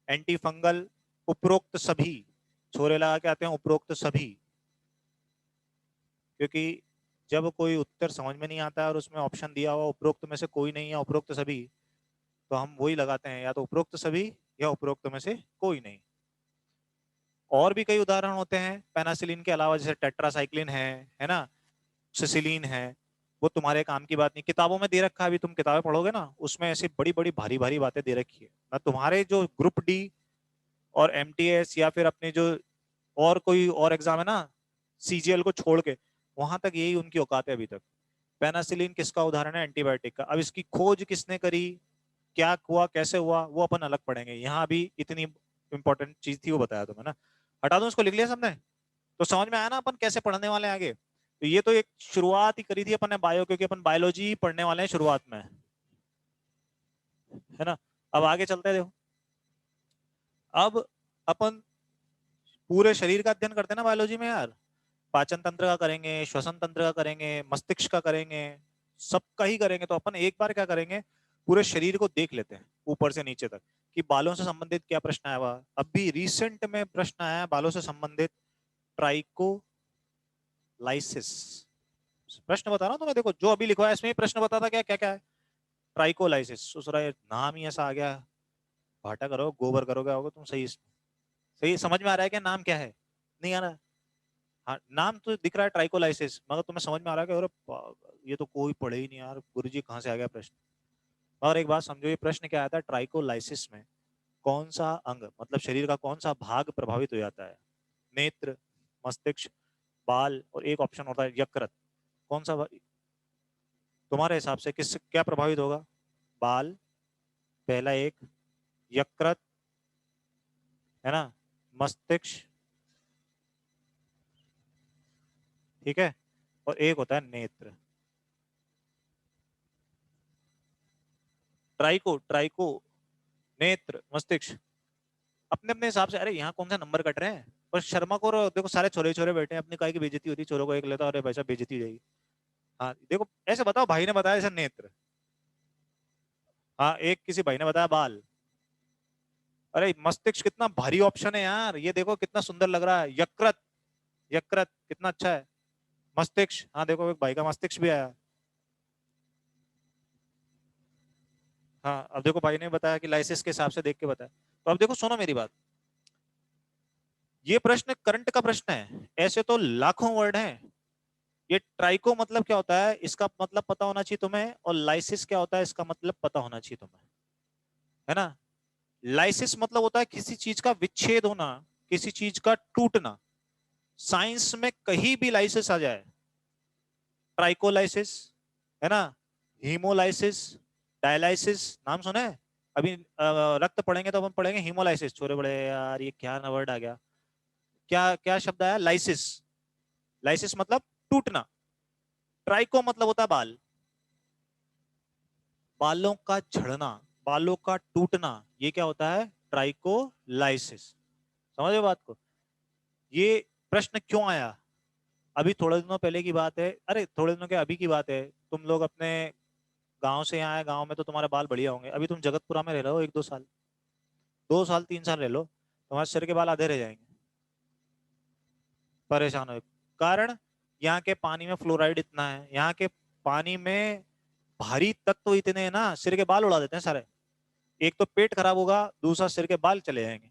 एंटी फंगल, उपरोक्त सभी, छोरे लगा के आते हैं उपरोक्त सभी, क्योंकि जब कोई उत्तर समझ में नहीं आता है और उसमें ऑप्शन दिया हुआ उपरोक्त में से कोई नहीं है, उपरोक्त सभी, तो हम वही लगाते हैं, या तो उपरोक्त सभी या उपरोक्त में से कोई नहीं। और भी कई उदाहरण होते हैं पेनासिलिन के अलावा, जैसे टेट्रासाइक्लिन है ना, सिसिलीन है। वो तुम्हारे काम की बात नहीं, किताबों में दे रखा है, अभी तुम किताबें पढ़ोगे ना, उसमें ऐसी बड़ी बड़ी भारी भारी बातें दे रखी है ना। तुम्हारे जो ग्रुप डी और एमटीएस या फिर अपने जो और कोई और एग्जाम है ना, सीजीएल को छोड़ के, वहां तक यही उनकी औकात है अभी तक। पेनासिलिन किसका उदाहरण है? एंटीबायोटिक का। अब इसकी खोज किसने करी, क्या हुआ, कैसे हुआ, वो अपन अलग पढ़ेंगे। यहाँ अभी इतनी इंपॉर्टेंट चीज थी वो बताया तुम्हें ना। हटा दूं इसको, लिख लिया सबने? तो समझ में आया ना अपन कैसे पढ़ने वाले हैं आगे। तो ये तो एक शुरुआत ही करी थी अपन ने बायो, क्योंकि अपन बायोलॉजी पढ़ने वाले हैं शुरुआत में, है ना। अब आगे चलते हैं, देखो। अब अपन पूरे शरीर का अध्ययन करते हैं ना बायोलॉजी में यार। पाचन तंत्र का करेंगे, श्वसन तंत्र का करेंगे, मस्तिष्क का करेंगे, सबका ही करेंगे। तो अपन एक बार क्या करेंगे, पूरे शरीर को देख लेते हैं ऊपर से नीचे तक, कि बालों से संबंधित क्या प्रश्न आया हुआ। अभी रिसेंट में प्रश्न आया है बालों से संबंधित, ट्राइकोलाइसिस। प्रश्न बता रहा हूं तुम्हें, देखो जो अभी लिखवा है इसमें ही प्रश्न बता था क्या क्या क्या है। ट्राइकोलाइसिस, सोच रहा है नाम ही ऐसा आ गया, भाटा करो गोबर करो, क्या होगा तुम सही। सही समझ में आ रहा है क्या नाम क्या है? नहीं आ रहा? हाँ, नाम तो दिख रहा है ट्राइकोलाइसिस, मगर तुम्हें समझ में आ रहा है कि अरे ये तो कोई पढ़े ही नहीं यार, गुरुजी कहाँ से आ गया प्रश्न। और एक बात समझो, ये प्रश्न क्या आता है ट्राइकोलाइसिस में, कौन सा अंग, मतलब शरीर का कौन सा भाग प्रभावित हो जाता है? नेत्र, मस्तिष्क, बाल, और एक ऑप्शन होता है यकृत। कौन सा तुम्हारे हिसाब से किस क्या प्रभावित होगा? बाल पहला एक, यकृत, है ना, मस्तिष्क, ठीक है, और एक होता है नेत्र। ट्राइको ट्राइको, नेत्र, मस्तिष्क, अपने अपने हिसाब से। अरे यहाँ कौन सा नंबर कट रहे हैं, पर शर्मा को देखो, सारे छोरे छोरे बैठे हैं, अपनी काय की बेइज्जती होती है, छोरों को एक लेता, अरे भाई साहब बेइज्जती हो जाएगी। हाँ देखो, ऐसे बताओ, भाई ने बताया ऐसा नेत्र, हाँ एक किसी भाई ने बताया बाल। अरे मस्तिष्क कितना भारी ऑप्शन है यार, ये देखो कितना सुंदर लग रहा है, यकृत, यकृत कितना अच्छा है। मस्तिष्क, हाँ देखो एक भाई का मस्तिष्क भी आया। हाँ अब देखो, भाई ने बताया कि लाइसिस के हिसाब से देख के बताया। तो अब देखो सुनो मेरी बात, ये प्रश्न करंट का प्रश्न है, ऐसे तो लाखों वर्ड हैं। ये ट्राइको मतलब क्या होता है इसका मतलब पता होना चाहिए तुम्हें, और लाइसिस क्या होता है इसका मतलब पता होना चाहिए तुम्हें, है ना। लाइसिस मतलब होता है किसी चीज का विच्छेद होना, किसी चीज का टूटना। साइंस में कहीं भी लाइसिस आ जाए, ट्राइकोलाइसिस, है ना, हीमोलाइसिस, डायलाइसिस, नाम सुना है? अभी रक्त पढ़ेंगे तो अपन पढ़ेंगे हीमोलाइसिस, छोरे बड़े यार ये क्या ना वर्ड आ गया, क्या क्या शब्द आया, लाइसिस। लाइसिस मतलब टूटना, ट्राइको मतलब होता है बाल, बालों का झड़ना, बालों का टूटना, ये क्या होता है? ट्राइकोलाइसिस। समझे बात को? ये प्रश्न क्यों आया? अभी थोड़े दिनों पहले की बात है, अरे थोड़े दिनों के अभी की बात है, तुम लोग अपने गांव से यहाँ आए, गांव में तो तुम्हारे बाल बढ़िया होंगे। अभी तुम जगतपुरा में रह रहे हो एक दो साल, 2 साल 3 साल रह लो, तुम्हारे सिर के बाल आधे रह जाएंगे, परेशान हो। कारण, यहाँ के पानी में फ्लोराइड इतना है, यहाँ के पानी में भारी तत्व इतने हैं ना, सिर के बाल उड़ा देते हैं सारे। एक तो पेट खराब होगा, दूसरा सिर के बाल चले जाएंगे।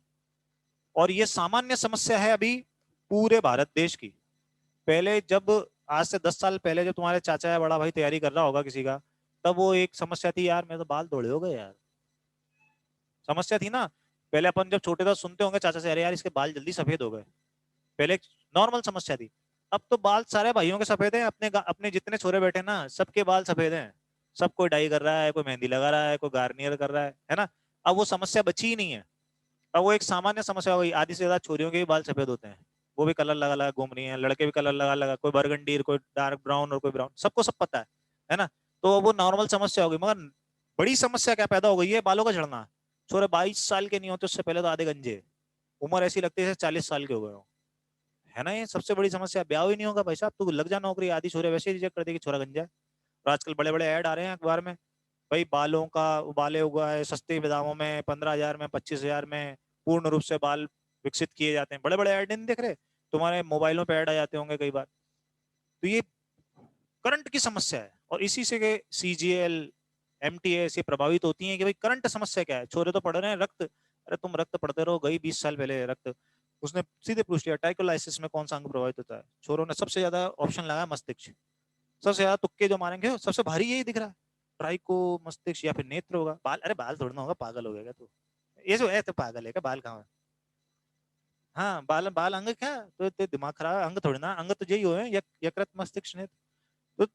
और ये सामान्य समस्या है अभी पूरे भारत देश की। पहले जब, आज से 10 साल पहले जब तुम्हारे चाचा या बड़ा भाई तैयारी कर रहा होगा किसी का, तब वो एक समस्या थी, यार मेरे तो बाल दौड़े हो गए यार, समस्या थी ना। पहले अपन जब छोटे थे सुनते होंगे चाचा से, अरे यार इसके बाल जल्दी सफेद हो गए, पहले एक नॉर्मल समस्या थी। अब तो बाल सारे भाइयों के सफेद हैं, अपने अपने जितने छोरे बैठे ना सबके बाल सफेद हैं। सब कोई डाई कर रहा है, कोई मेहंदी लगा रहा है, कोई गार्नियर कर रहा है ना। अब वो समस्या बची ही नहीं है। अब वो एक सामान्य समस्या हो गई, आधी से ज्यादा छोरियों के भी बाल सफेद होते हैं, वो भी कलर लगा लगा घूम रही हैं, लड़के भी कलर लगा लगा, कोई बरगंडी, कोई डार्क ब्राउन और कोई ब्राउन, सबको सब पता है ना। तो वो नॉर्मल समस्या हो गई, मगर बड़ी समस्या क्या पैदा हो गई है? बालों का झड़ना। छोरे 22 साल के नहीं होते उससे पहले तो आधे गंजे, उम्र ऐसी लगती है जैसे 40 साल के हो गए हो, है ना। ये सबसे बड़ी समस्या, ब्याह ही नहीं होगा भाई साहब, तू लग जा नौकरी, आधी छोरे वैसे ही रिजेक्ट कर देगी, छोरा गंजा है। और आजकल बड़े बड़े ऐड आ रहे हैं अखबार में, भाई बालों का उबाले हुआ है सस्ते दामों में, 15,000 में, 25,000 में पूर्ण रूप से बाल विकसित किए जाते हैं। बड़े बड़े ऐड नहीं देख रहे तुम्हारे मोबाइलों पे? ऐड आ जाते होंगे कई बार। तो ये करंट की समस्या है, और इसी से सीजीएल, MTS ये प्रभावित होती हैं कि भाई करंट समस्या क्या है, छोरे तो पढ़ रहे हैं रक्त, अरे तुम रक्त पढ़ते रहो, गई 20 साल पहले रक्त। उसने सीधे पूछ लिया टाइकोलाइसिस में कौन सा अंग प्रभावित होता है, छोरों ने सबसे ज्यादा ऑप्शन लगाया मस्तिष्क, सबसे ज्यादा तुक्के जो मारेंगे सबसे भारी यही दिख रहा है, ट्राइको मस्तिष्क या फिर नेत्र होगा, बाल, अरे बाल थोड़ा ना होगा, पागल हो गया क्या तू, ये जो है तो पागल है क्या, बाल कहाँ है? हाँ बाल, बाल अंग क्या, तो दिमाग खराब है, अंग थोड़ी ना, अंग तो यही हो है, यकृत मस्तिष्क नेत्र। तो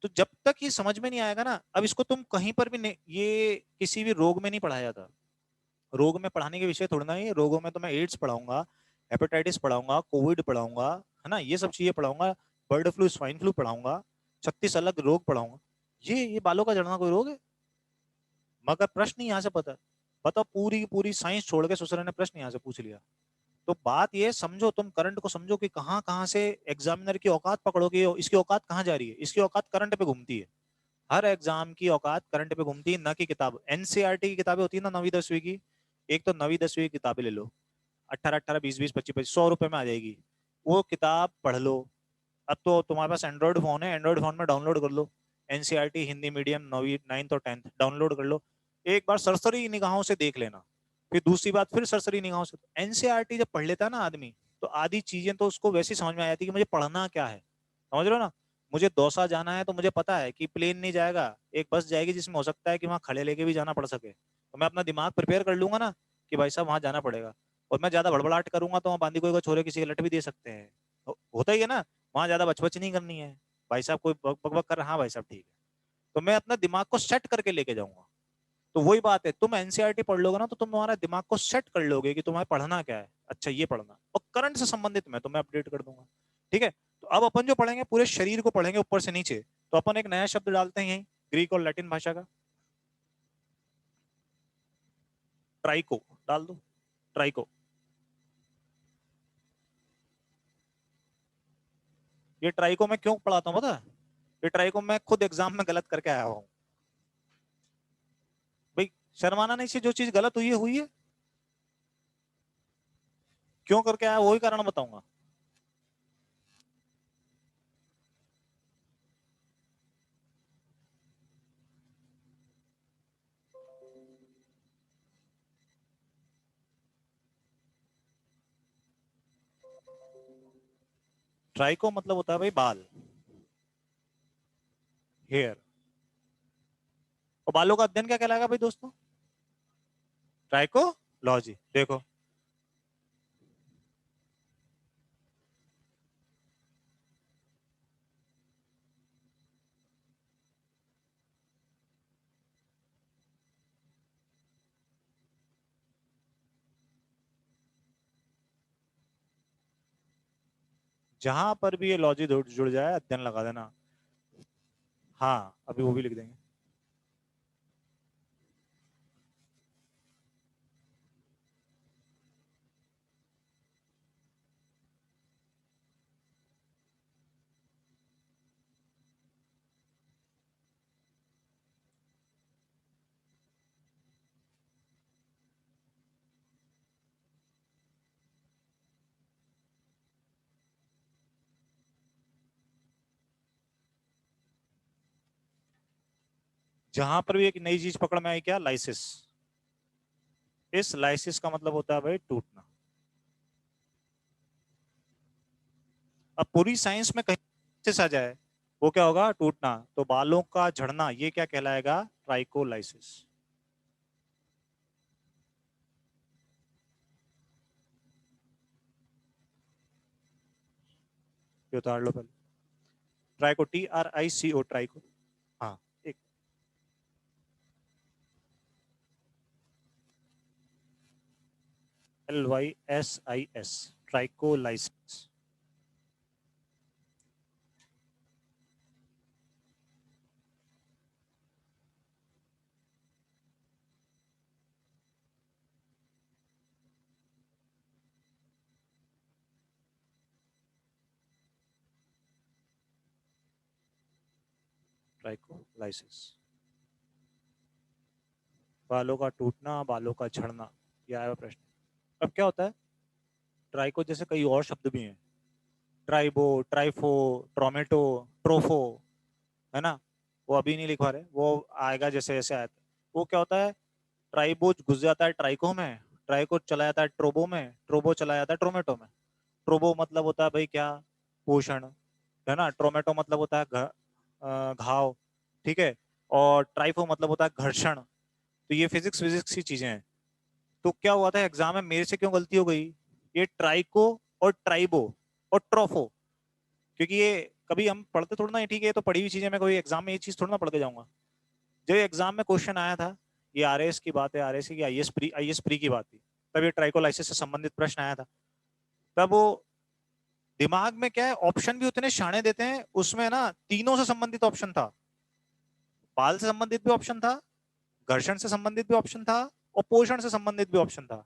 तो जब तक ये समझ में नहीं आएगा ना, अब इसको तुम कहीं पर भी नहीं, ये किसी भी रोग में नहीं पढ़ाया जाता, रोग में पढ़ाने के विषय थोड़ा ना, ये रोगों में तो मैं एड्स पढ़ाऊंगा, हेपेटाइटिस पढ़ाऊंगा, कोविड पढ़ाऊंगा, है ना, ये सब चीजें पढ़ाऊंगा, बर्ड फ्लू स्वाइन फ्लू पढ़ाऊंगा, 36 अलग रोग पढ़ाऊंगा। ये बालों का झड़ना कोई रोग है? मगर प्रश्न यहाँ से पता, बताओ पूरी की पूरी साइंस छोड़ के ससुर ने प्रश्न यहाँ से पूछ लिया। तो बात ये समझो, तुम करंट को समझो कि कहाँ कहाँ से एग्जामिनर की औकात पकड़ो कि इसकी औकात कहाँ जा रही है, इसकी औकात करंट पे घूमती है, हर एग्जाम की औकात करंट पे घूमती है, न कि किताब। एनसीईआरटी की किताबें होती है ना 9वीं 10वीं की, एक तो 9वीं 10वीं की किताबें ले लो, 18 18 20 20 25 25 100 रुपए में आ जाएगी, वो किताब पढ़ लो। अब तो तुम्हारे पास एंड्रॉइड फोन है, एंड्रॉइड फोन में डाउनलोड कर लो, एनसीईआरटी हिंदी मीडियम 9वीं 9th और 10th डाउनलोड कर लो, एक बार सरसरी निगाहों से देख लेना, फिर दूसरी बात फिर सरसरी निगाहों से। एनसीईआरटी जब पढ़ लेता है ना आदमी, तो आधी चीजें तो उसको वैसे समझ में आ जाती है कि मुझे पढ़ना क्या है, समझ रहे हो ना। मुझे दौसा जाना है तो मुझे पता है कि प्लेन नहीं जाएगा, एक बस जाएगी जिसमें हो सकता है कि वहां खड़े लेके भी जाना पड़ सके, तो मैं अपना दिमाग प्रिपेयर कर लूंगा ना कि भाई साहब वहां जाना पड़ेगा। और मैं ज्यादा भड़बड़ाहट करूंगा तो वहां बांदी कोई को छोरे किसी के लट भी दे सकते हैं, होता ही है ना, वहां ज्यादा बचबच नहीं करनी है, भाई साहब कोई बक बक बक कर रहा, हाँ भाई साहब ठीक है, तो मैं अपना दिमाग को सेट करके लेके जाऊंगा। तो वही बात है, तुम एनसीईआरटी पढ़ लोगे ना तो तुम तुम्हारा दिमाग को सेट कर लोगे कि तुम्हें पढ़ना क्या है, अच्छा ये पढ़ना, और करंट से संबंधित मैं तुम्हें अपडेट कर दूंगा। ठीक है, तो अब अपन जो पढ़ेंगे पूरे शरीर को पढ़ेंगे ऊपर से नीचे, तो अपन एक नया शब्द डालते हैं यहीं, ग्रीक और लैटिन भाषा का, ट्राइको डाल दो, ट्राइको। ये ट्राइको मैं क्यों पढ़ाता हूँ पता है, ये ट्राइको मैं खुद एग्जाम में गलत करके आया हूँ भाई, शर्माना नहीं चाहिए, जो चीज गलत हुई है, क्यों करके आया वही कारण बताऊंगा। ट्राइको मतलब होता है भाई बाल, हेयर, और बालों का अध्ययन क्या कहलाएगा भाई दोस्तों, ट्राइकोलॉजी। देखो जहां पर भी ये लॉजी जुड़ जाए अध्ययन लगा देना। हाँ अभी वो भी लिख देंगे। जहां पर भी एक नई चीज पकड़ में आई, क्या, लाइसिस, इस लाइसिस का मतलब होता है भाई टूटना। अब पूरी साइंस में कहीं लाइसिस आ जाए, वो क्या होगा, टूटना, तो बालों का झड़ना ये क्या कहलाएगा, ट्राइकोलाइसिस। ये उतार लो पहले, ट्राइको, TRICO, ट्राइको। हाँ, एक LYSIS, ट्राइकोलाइसिस। ट्राइकोलाइसिस, बालों का टूटना, बालों का झड़ना, ये आया हुआ प्रश्न। अब क्या होता है, ट्राइको जैसे कई और शब्द भी हैं, ट्राइबो, ट्राइफो, ट्रोमेटो, ट्रोफो, है ना, वो अभी नहीं लिखवा रहे, वो आएगा जैसे जैसे आया था। वो क्या होता है, ट्राइबो घुस जाता है ट्राइको में, ट्राइको चला जाता है ट्रोबो में, ट्रोबो चला जाता है टोमेटो में। ट्रोबो मतलब होता है भाई क्या, पोषण, है ना। टोमेटो मतलब होता है घाव, ठीक है। और ट्राइफो मतलब होता है घर्षण। तो ये फिजिक्स फिजिक्स की चीजें हैं। तो क्या हुआ था एग्जाम में, मेरे से क्यों गलती हो गई, ये ट्राइको और ट्राइबो और ट्रोफो, क्योंकि ये कभी हम पढ़ते थोड़ा ना है, ठीक है, ये तो पढ़ी हुई चीजें, मैं कोई एग्जाम में ये चीज थोड़ा ना पढ़ के जाऊंगा। जो एग्जाम में क्वेश्चन आया था, ये आरएएस की बात है, आरएएस की आईएएस प्री की बात थी, तब ये ट्राइकोलाइसिस से संबंधित प्रश्न आया था। तब वो दिमाग में क्या है, ऑप्शन भी उतने शाणे देते हैं उसमें ना, तीनों से संबंधित ऑप्शन था, बाल से संबंधित भी ऑप्शन था, घर्षण से संबंधित भी ऑप्शन था, और पोषण से संबंधित भी ऑप्शन था।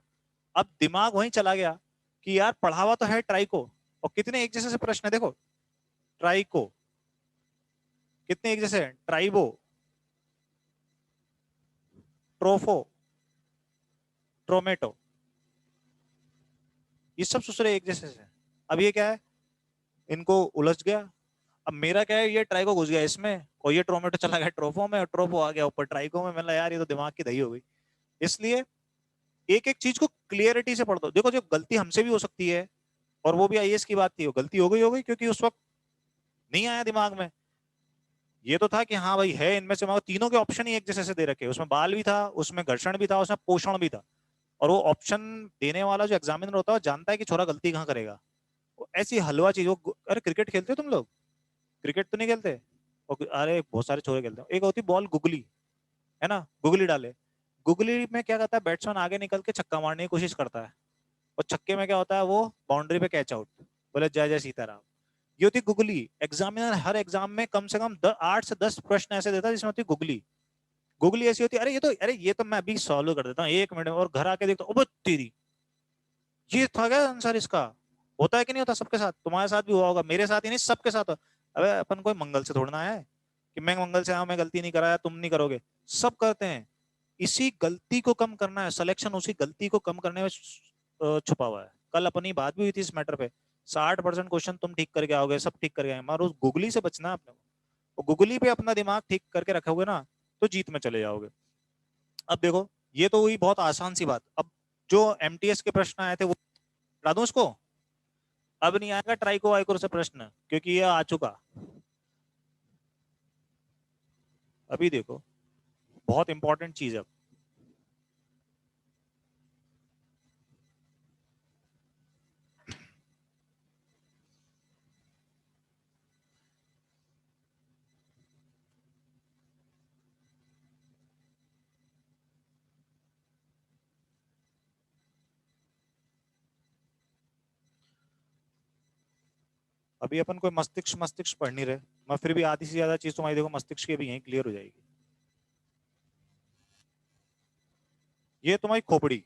अब दिमाग वहीं चला गया कि यार पढ़ा हुआ तो है ट्राइको, और कितने एक जैसे से प्रश्न है देखो, ट्राइको कितने एक जैसे हैं, ट्राइबो, ट्रोफो, ट्रोमेटो, ये सब दूसरे एक जैसे से। अब ये क्या है, इनको उलझ गया। अब मेरा क्या है, ये ट्राइको घुस गया इसमें, और ये टोमेटो चला गया ट्रोफो में, और ट्रोफो आ गया ऊपर ट्राइको में। मतलब यार ये तो दिमाग की दही हो गई। इसलिए एक एक चीज को क्लियरिटी से पढ़ दो। देखो जो गलती हमसे भी हो सकती है, और वो भी आईएएस की बात थी, वो गलती हो गई क्योंकि उस वक्त नहीं आया दिमाग में। ये तो था कि हाँ भाई है इनमें से, मगर तीनों के ऑप्शन ही एक जैसे से दे रखे, उसमें बाल भी था, उसमें घर्षण भी था, उसमें पोषण भी था। और वो ऑप्शन देने वाला जो एग्जामिनर होता है वो जानता है कि छोरा गलती कहाँ करेगा। वो ऐसी हलवा चीज, वो अरे क्रिकेट खेलते हो तुम लोग, क्रिकेट तो नहीं खेलते? अरे बहुत सारे छोरे खेलते हैं। एक होती बॉल गुगली, है ना, गुगली डाले, गुगली में क्या करता है, बैट्समैन आगे निकल के छक्का मारने की कोशिश करता है, और छक्के में क्या होता है, वो बाउंड्री पे कैच आउट, बोले जय जय सीताराम। ये होती गुगली। एग्जामिनर हर एग्जाम में कम से कम 8 से 10 प्रश्न ऐसे देता है जिसमें होती गुगली। गुगली ऐसी होती है, अरे ये तो मैं अभी सॉल्व कर देता हूँ 1 मिनट में, और घर आके देखता हूँ, तेरी, ये था क्या आंसर इसका। होता है कि नहीं होता सबके साथ, तुम्हारे साथ भी हुआ होगा, मेरे साथ ही नहीं सबके साथ हो। अबे अपन कोई मंगल से थोड़ना है कि मैं मंगल से आया, मैं गलती नहीं कराया तुम नहीं करोगे, सब करते हैं। इसी गलती को कम करना है, सिलेक्शन उसी गलती को कम करने में छुपा हुआ है। कल अपनी बात भी हुई थी इस मैटर पे, 60% क्वेश्चन तुम ठीक करके आओगे, सब ठीक करके आएंगे, मगर उस गुगली से बचना है अपने को। और गुगली पे अपना दिमाग ठीक करके रखोगे ना, तो जीत में चले जाओगे। अब देखो, ये तो हुई बहुत आसान सी बात। अब जो एमटीएस के प्रश्न आए थे वो बता दूं इसको। अब नहीं आएगा ट्राइको वाइको से प्रश्न, क्योंकि ये आ चुका। अभी देखो, बहुत इंपॉर्टेंट चीज है। अभी अपन कोई मस्तिष्क मस्तिष्क पढ़ नहीं रहे, मैं फिर भी आधी से ज्यादा चीज तुम्हारी देखो मस्तिष्क की भी यहीं क्लियर हो जाएगी। ये तुम्हारी खोपड़ी,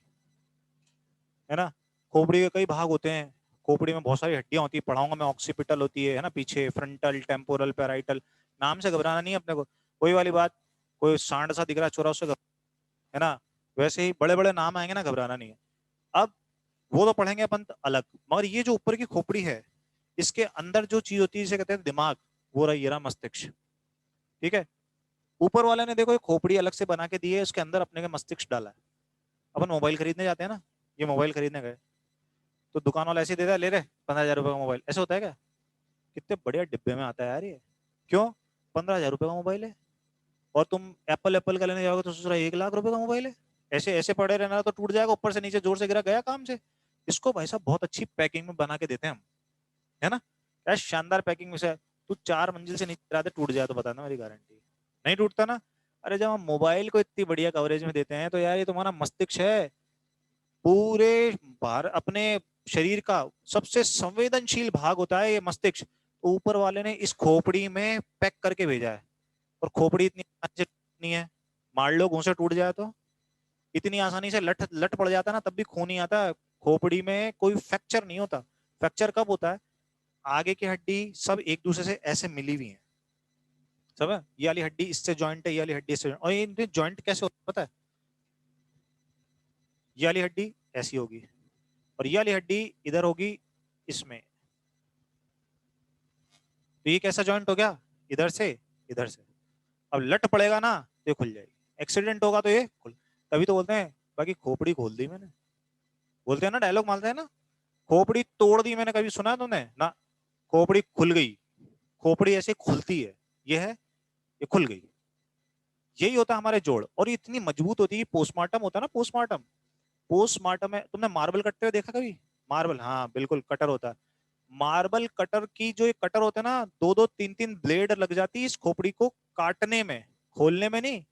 है ना। खोपड़ी के कई भाग होते हैं। खोपड़ी में बहुत सारी हड्डियां होती है, पढ़ाऊंगा मैं, ऑक्सीपिटल होती है ना, पीछे फ्रंटल, टेम्पोरल, पैराइटल। नाम से घबराना नहीं है अपने को, कोई वाली बात, कोई सांड सा दिख रहा है चोरा उससे है ना, वैसे ही बड़े बड़े नाम आएंगे ना, घबराना नहीं है। अब वो तो पढ़ेंगे अपन अलग, मगर ये जो ऊपर की खोपड़ी है, इसके अंदर जो चीज होती है जिसे कहते हैं दिमाग, वो रहा, ये रहा मस्तिष्क, ठीक है। ऊपर वाले ने देखो एक खोपड़ी अलग से बना के दी है, उसके अंदर अपने के मस्तिष्क डाला है। अपन मोबाइल खरीदने जाते हैं ना, ये मोबाइल खरीदने गए, तो दुकान वाला ऐसे ही देता है, ले रहे 15,000 रुपए का मोबाइल, ऐसे होता है क्या? कितने बढ़िया डिब्बे में आता है यार ये, क्यों? 15,000 रुपए का मोबाइल है। और तुम एप्पल एप्पल का लेने जाओगे तो सोच रहा है 1 लाख रुपए का मोबाइल है। ऐसे ऐसे पड़े रहना तो टूट जाएगा, ऊपर से नीचे जोर से गिरा, गया काम से। इसको भाई साहब बहुत अच्छी पैकिंग में बना के देते हैं हम, है ना, क्या शानदार पैकिंग में से। तू 4 मंजिल से नीचे गिरा दे, टूट जाए तो बताना, मेरी गारंटी नहीं टूटता ना। अरे जब हम मोबाइल को इतनी बढ़िया कवरेज में देते हैं, तो यार ये तुम्हारा मस्तिष्क है, पूरे अपने शरीर का सबसे संवेदनशील भाग होता है ये मस्तिष्क। तो ऊपर वाले ने इस खोपड़ी में पैक करके भेजा है। और खोपड़ी इतनी आसानी से नहीं है, मार लो घूंसे टूट जाए तो, इतनी आसानी से लट लट पड़ जाता है ना, तब भी खून नहीं आता। खोपड़ी में कोई फ्रैक्चर नहीं होता। फ्रैक्चर कब होता है, आगे की हड्डी सब एक दूसरे से ऐसे मिली हुई है, सब है, ये वाली हड्डी इससे जॉइंट है, ये वाली हड्डी इससे joint। और ये इनके जॉइंट कैसे होता है पता है, ये वाली हड्डी ऐसी होगी, और ये वाली हड्डी इधर होगी इसमें। तो ये कैसा जॉइंट हो गया, इधर से इधर से। अब लट पड़ेगा ना तो ये खुल जाएगी, एक्सीडेंट होगा तो ये खुल, तभी तो बोलते हैं बाकी खोपड़ी खोल दी मैंने, बोलते हैं ना, डायलॉग मारते हैं ना, खोपड़ी तोड़ दी मैंने, कभी सुना है तुमने ना, खोपड़ी खुल गई, खोपड़ी ऐसे खुलती है, ये है, ये खुल गई। यही होता है हमारे जोड़, और ये इतनी मजबूत होती है, पोस्टमार्टम होता है ना, पोस्टमार्टम, पोस्टमार्टम में तुमने मार्बल कटते हुए देखा कभी? मार्बल, हाँ बिल्कुल, कटर होता है। मार्बल कटर की जो ये कटर होते हैं ना, दो दो तीन तीन ब्लेड लग जाती है इस खोपड़ी को काटने में, खोलने में नहीं।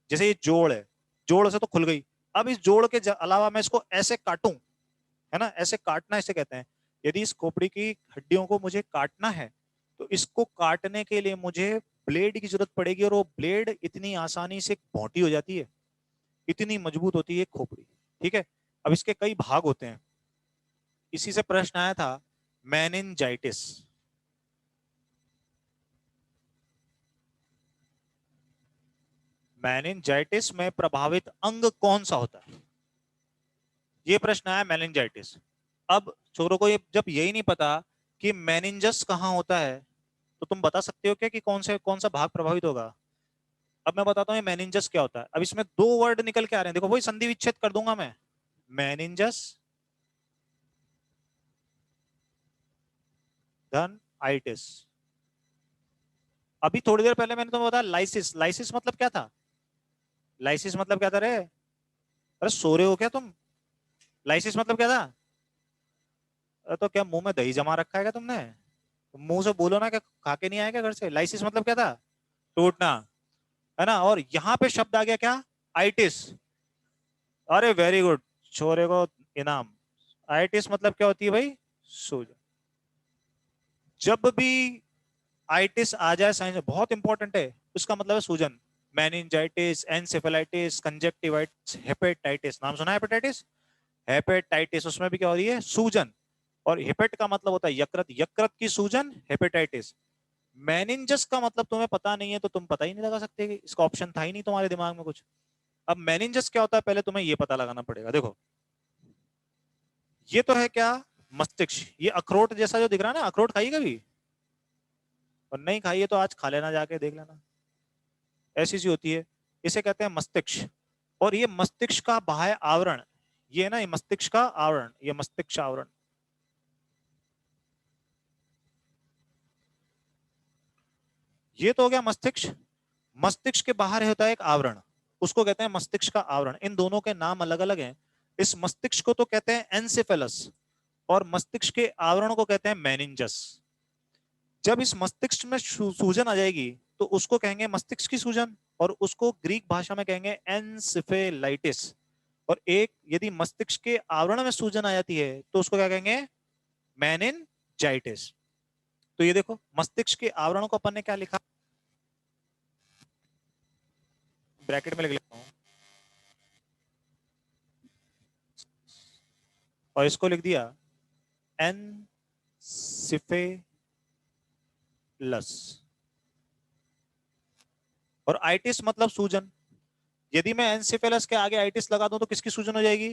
जैसे ये जोड़ है, जोड़ से तो खुल गई, अब इस जोड़ के अलावा मैं इसको ऐसे काटूं, है ना, ऐसे काटना इसे कहते हैं। यदि इस खोपड़ी की हड्डियों को मुझे काटना है तो इसको काटने के लिए मुझे ब्लेड की जरूरत पड़ेगी, और वो ब्लेड इतनी आसानी से मोटी हो जाती है, इतनी मजबूत होती है खोपड़ी। ठीक है, अब इसके कई भाग होते हैं। इसी से प्रश्न आया था, मेनिंजाइटिस, मेनिंजाइटिस में प्रभावित अंग कौन सा होता है, ये प्रश्न आया, मेनिंजाइटिस। अब छोरों को ये जब यही नहीं पता कि मेनिंजस कहाँ होता है, तो तुम बता सकते हो क्या कि कौन सा भाग प्रभावित होगा? अब मैं बताता हूँ ये मेनिंजस क्या होता है। अब इसमें दो वर्ड निकल के आ रहे हैं, देखो वही संधि विच्छेद कर दूंगा मैं, मेनिंजस धन आइटिस। अभी थोड़ी देर पहले मैंने तुम्हें बताया लाइसिस, लाइसिस मतलब क्या था, लाइसिस मतलब क्या था रे, अरे सो रहे हो क्या तुम? लाइसिस मतलब क्या था? अरे तो क्या मुंह में दही जमा रखा है क्या तुमने? तो मुंह से बोलो ना, क्या खा के नहीं आया क्या घर से? लाइसिस मतलब क्या था? टूटना, है ना। और यहाँ पे शब्द आ गया क्या, आइटिस। अरे वेरी गुड, छोरे को इनाम। आइटिस मतलब क्या होती है भाई, सूजन। जब भी आइटिस आ जाए साइंस में, बहुत इंपॉर्टेंट है, उसका मतलब है सूजन। मेनिंजाइटिस, एनसेफेलाइटिस, कंजक्टिवाइटिस, हेपेटाइटिस, नाम सुना है हेपेटाइटिस? हेपेटाइटिस, उसमें भी क्या हो रही है, सूजन। और हेपेट का मतलब होता है यकृत, यकृत की सूजन हेपेटाइटिस। मेनिंजस का मतलब तुम्हें पता नहीं है तो तुम पता ही नहीं लगा सकते, कि इसका ऑप्शन था ही नहीं तुम्हारे दिमाग में कुछ। अब मेनिंजस क्या होता है पहले तुम्हें ये पता लगाना पड़ेगा। देखो ये तो है क्या, मस्तिष्क, ये अखरोट जैसा जो दिख रहा है ना, अखरोट खाइए कभी, और नहीं खाइए तो आज खा लेना, जाके देख लेना, ऐसी सी होती है। इसे कहते हैं मस्तिष्क। और ये मस्तिष्क का बाह्य आवरण, ये ना, ये मस्तिष्क का आवरण, ये मस्तिष्क आवरण, ये तो हो गया मस्तिष्क। मस्तिष्क के बाहर होता है एक आवरण, उसको कहते हैं मस्तिष्क का आवरण। इन दोनों के नाम अलग अलग हैं। इस मस्तिष्क को तो कहते हैं एनसेफेलस, और मस्तिष्क के आवरण को कहते हैं मेनिंजस। जब इस मस्तिष्क में सूजन आ जाएगी तो उसको कहेंगे मस्तिष्क की सूजन, और उसको ग्रीक भाषा में कहेंगे एनसेफेलाइटिस। और एक यदि मस्तिष्क के आवरण में सूजन आ जाती है तो उसको क्या कहेंगे, मेनिनजाइटिस। तो ये देखो मस्तिष्क के आवरण को अपन ने क्या लिखा, ब्रैकेट में लिख लेता हूँ, और इसको लिख दिया एनसिफेलस। और आइटिस मतलब सूजन। यदि मैं एनसिफेलस के आगे आइटिस लगा दूं तो किसकी सूजन हो जाएगी,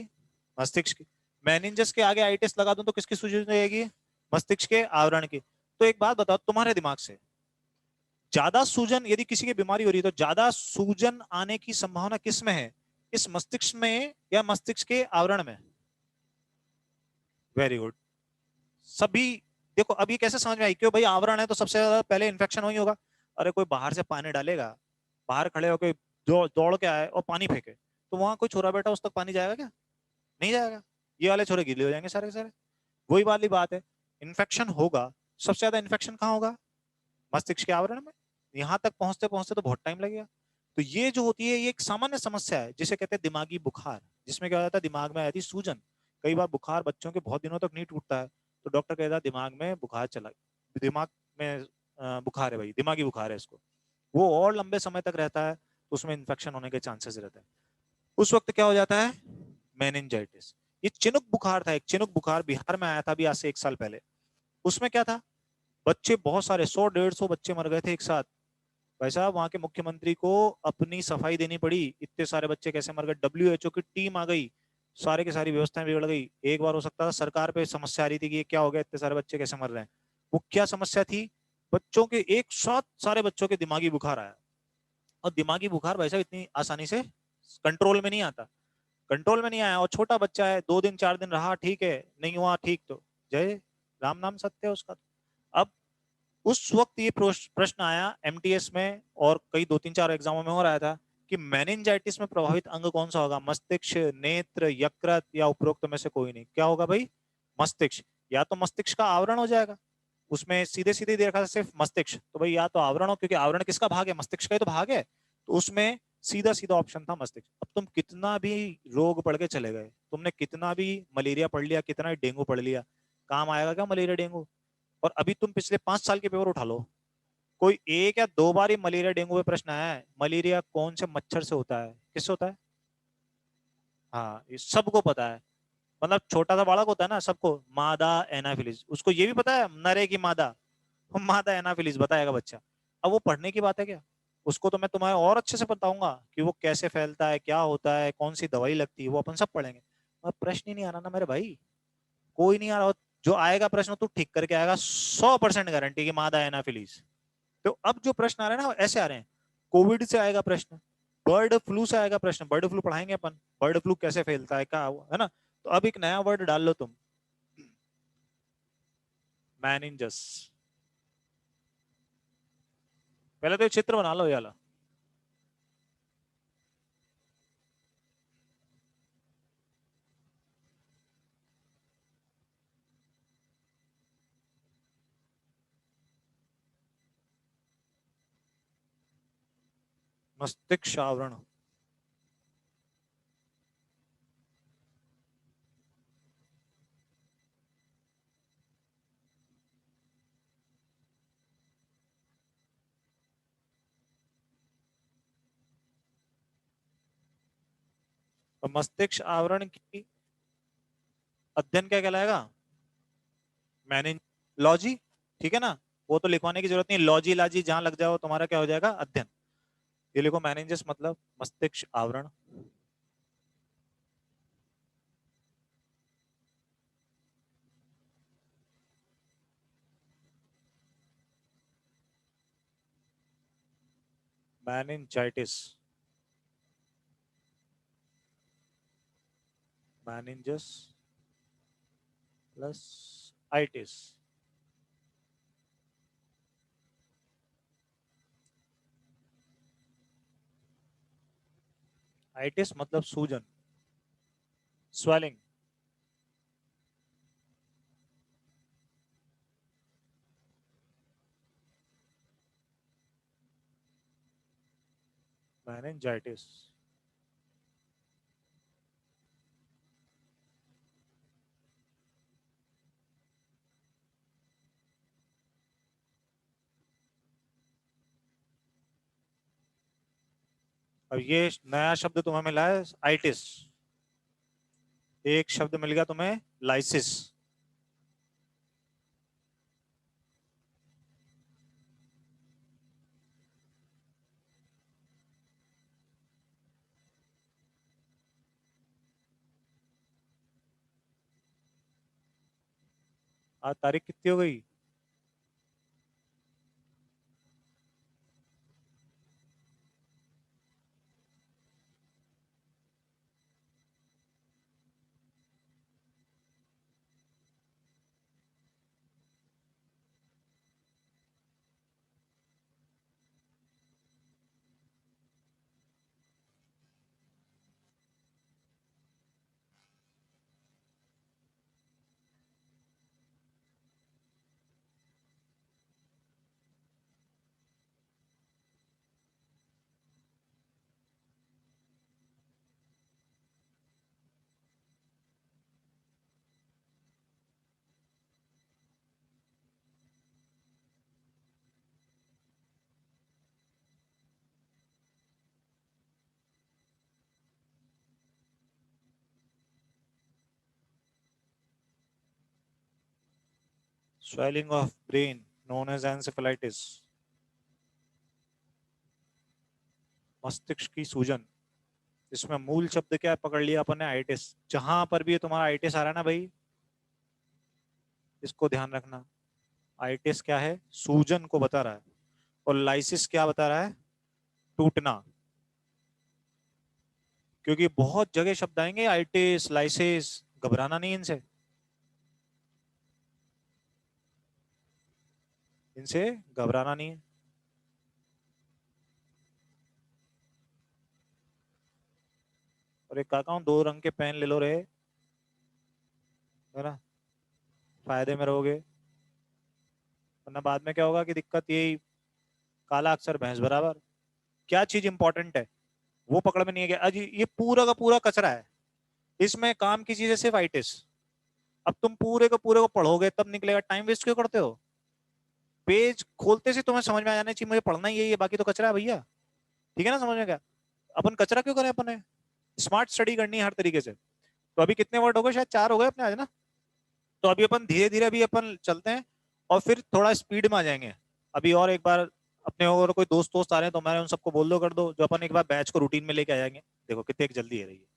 मस्तिष्क की। मेनिंजस के आगे आइटिस लगा दूं तो किसकी सूजन हो जाएगी, मस्तिष्क के आवरण की। तो एक बात बताओ, तुम्हारे दिमाग से ज्यादा सूजन, यदि किसी की बीमारी हो रही है तो ज्यादा सूजन आने की संभावना किस में है, इस मस्तिष्क में या मस्तिष्क के आवरण में? वेरी गुड, सभी। देखो अब ये कैसे समझ में आई, क्यों भाई, आवरण है तो सबसे ज्यादा पहले इन्फेक्शन वही होगा। अरे कोई बाहर से पानी डालेगा, बाहर खड़े होकर दौड़ के आए और पानी फेंके, तो वहां कोई छोरा बेटा उस तक पानी जाएगा क्या? नहीं जाएगा। ये वाले छोरे गीले हो जाएंगे सारे के सारे। वही वाली बात है, इन्फेक्शन होगा, सबसे ज्यादा इन्फेक्शन कहाँ होगा, मस्तिष्क के आवरण में। यहाँ तक पहुंचते पहुंचते तो बहुत टाइम लगेगा। तो ये जो होती है ये एक सामान्य समस्या है जिसे कहते हैं दिमागी बुखार, जिसमें क्या हो जाता है, दिमाग में आ जाती है सूजन। कई बार बुखार बच्चों के बहुत दिनों तक नहीं टूटता है, तो डॉक्टर कहता है दिमाग में बुखार चला, दिमाग में बुखार है भाई, दिमागी बुखार है इसको। वो और लंबे समय तक रहता है तो उसमें इन्फेक्शन होने के चांसेस रहते हैं। उस वक्त क्या हो जाता है, मेनिंजाइटिस। ये चिनुक बुखार था, एक चिनुक बुखार बिहार में आया था अभी आज से 1 साल पहले। उसमें क्या था, बच्चे बहुत सारे, 100-150 बच्चे मर गए थे एक साथ। भाई साहब वहां के मुख्यमंत्री को अपनी सफाई देनी पड़ी, इतने सारे बच्चे कैसे मर गए, WHO की टीम आ गई, सारे की सारी व्यवस्थाएं बिगड़ गई। एक बार हो सकता था सरकार पे समस्या आ रही थी कि ये क्या हो गया, इतने सारे बच्चे कैसे मर रहे हैं। वो क्या समस्या थी, बच्चों के एक साथ सारे बच्चों के दिमागी बुखार आया। और दिमागी बुखार भाई साहब इतनी आसानी से कंट्रोल में नहीं आता, कंट्रोल में नहीं आया, और छोटा बच्चा है, 2 दिन 4 दिन रहा ठीक है, नहीं हुआ ठीक तो जय राम नाम सत्य है उसका। अब उस वक्त ये प्रश्न आया एमटीएस में, और कई 2 3 4 एग्जामों में हो रहा था कि मेनिंजाइटिस में प्रभावित अंग कौन सा होगा, मस्तिष्क, नेत्र, यकृत या उपरोक्त में से कोई नहीं। क्या होगा भाई, मस्तिष्क। या तो मस्तिष्क का आवरण हो जाएगा, उसमें सीधे सीधे देखा सिर्फ मस्तिष्क, तो भाई या तो आवरण हो, क्योंकि आवरण किसका भाग है, मस्तिष्क का ही तो भाग है, तो उसमें सीधा सीधा ऑप्शन था मस्तिष्क। अब तुम कितना भी रोग पढ़ के चले गए, तुमने कितना भी मलेरिया पढ़ लिया, कितना भी डेंगू पढ़ लिया, काम आएगा क्या मलेरिया डेंगू। और अभी तुम पिछले 5 साल के पेपर उठा लो, कोई 1 या 2 बार ही मलेरिया डेंगू पे प्रश्न आया है, मलेरिया कौन से मच्छर से होता है, किससे होता है। हाँ ये सबको पता है, मतलब छोटा सा बालक होता है ना, सबको मादा एनाफिलिस, उसको ये भी पता है नरे की मादा, मादा एनाफिलिस बताएगा बच्चा। अब वो पढ़ने की बात है क्या, उसको तो मैं तुम्हारे और अच्छे से बताऊंगा कि वो कैसे फैलता है, क्या होता है, कौन सी दवाई लगती है, वो अपन सब पढ़ेंगे। और प्रश्न ही नहीं आ रहा ना मेरे भाई, कोई नहीं आ रहा। जो आएगा प्रश्न तू ठीक करके आएगा, 100% गारंटी कि मादा एनाफिलीज। तो अब जो प्रश्न आ रहे हैं ना वो ऐसे आ रहे हैं, कोविड से आएगा प्रश्न, बर्ड फ्लू से आएगा प्रश्न, बर्ड फ्लू पढ़ाएंगे अपन, बर्ड फ्लू कैसे फैलता है, क्या हुआ है ना। तो अब एक नया वर्ड डाल लो तुम, मैनिंजस। पहले तो एक चित्र बना लो ये वाला, मस्तिष्क आवरण। और मस्तिष्क आवरण की अध्ययन क्या कहलाएगा, मैनेज, लॉजी, ठीक है ना। वो तो लिखवाने की जरूरत नहीं, लॉजी लाजी जहां लग जाओ तुम्हारा क्या हो जाएगा, अध्ययन। ये लिखो मैनेजस मतलब मस्तिष्क आवरण। Meningitis, meninges plus itis. Itis मतलब सूजन, स्वेलिंग। मैनिंजाइटिस। अब ये नया शब्द तुम्हें मिला है आइटिस, एक शब्द मिल गया तुम्हें लाइसिस। आज तारीख कितनी हो गई, swelling of brain known as encephalitis, मस्तिष्क की सूजन। इसमें मूल शब्द क्या है, पकड़ लिया अपन ने आइटिस, जहां पर भी तुम्हारा आइटिस आ रहा है ना भाई, इसको ध्यान रखना। आइटिस क्या है, सूजन को बता रहा है, और लाइसिस क्या बता रहा है, टूटना, क्योंकि बहुत जगह शब्द आएंगे आइटिस, लाइसिस, घबराना नहीं इनसे, इनसे घबराना नहीं है। और एक कहता हूँ, 2 रंग के पेन ले लो रे, है ना, फायदे में रहोगे। वरना बाद में क्या होगा कि दिक्कत यही, काला अक्षर भैंस बराबर। क्या चीज इंपॉर्टेंट है वो पकड़ में नहीं है। अजी ये पूरा का पूरा कचरा है, इसमें काम की चीज है सिर्फ आइटिस। अब तुम पूरे को पूरे को पढ़ोगे तब निकलेगा, टाइम वेस्ट क्यों करते हो? पेज खोलते से तुम्हें समझ में आ जाना चाहिए मुझे पढ़ना ही यही है, बाकी तो कचरा है भैया। ठीक है ना, समझ में क्या? अपन कचरा क्यों करें, अपन स्मार्ट स्टडी करनी है हर तरीके से। तो अभी कितने वर्ड हो गए, शायद 4 हो गए अपने आज ना। तो अभी अपन धीरे धीरे अभी अपन चलते हैं और फिर थोड़ा स्पीड में आ जाएंगे। अभी और एक बार अपने और कोई दोस्त दोस्त आ रहे हैं तो हमारे उन सबको बोल दो, कर दो, जो अपन एक बार बैच को रूटीन में लेके आ जाएंगे। देखो कितने जल्दी है रही है।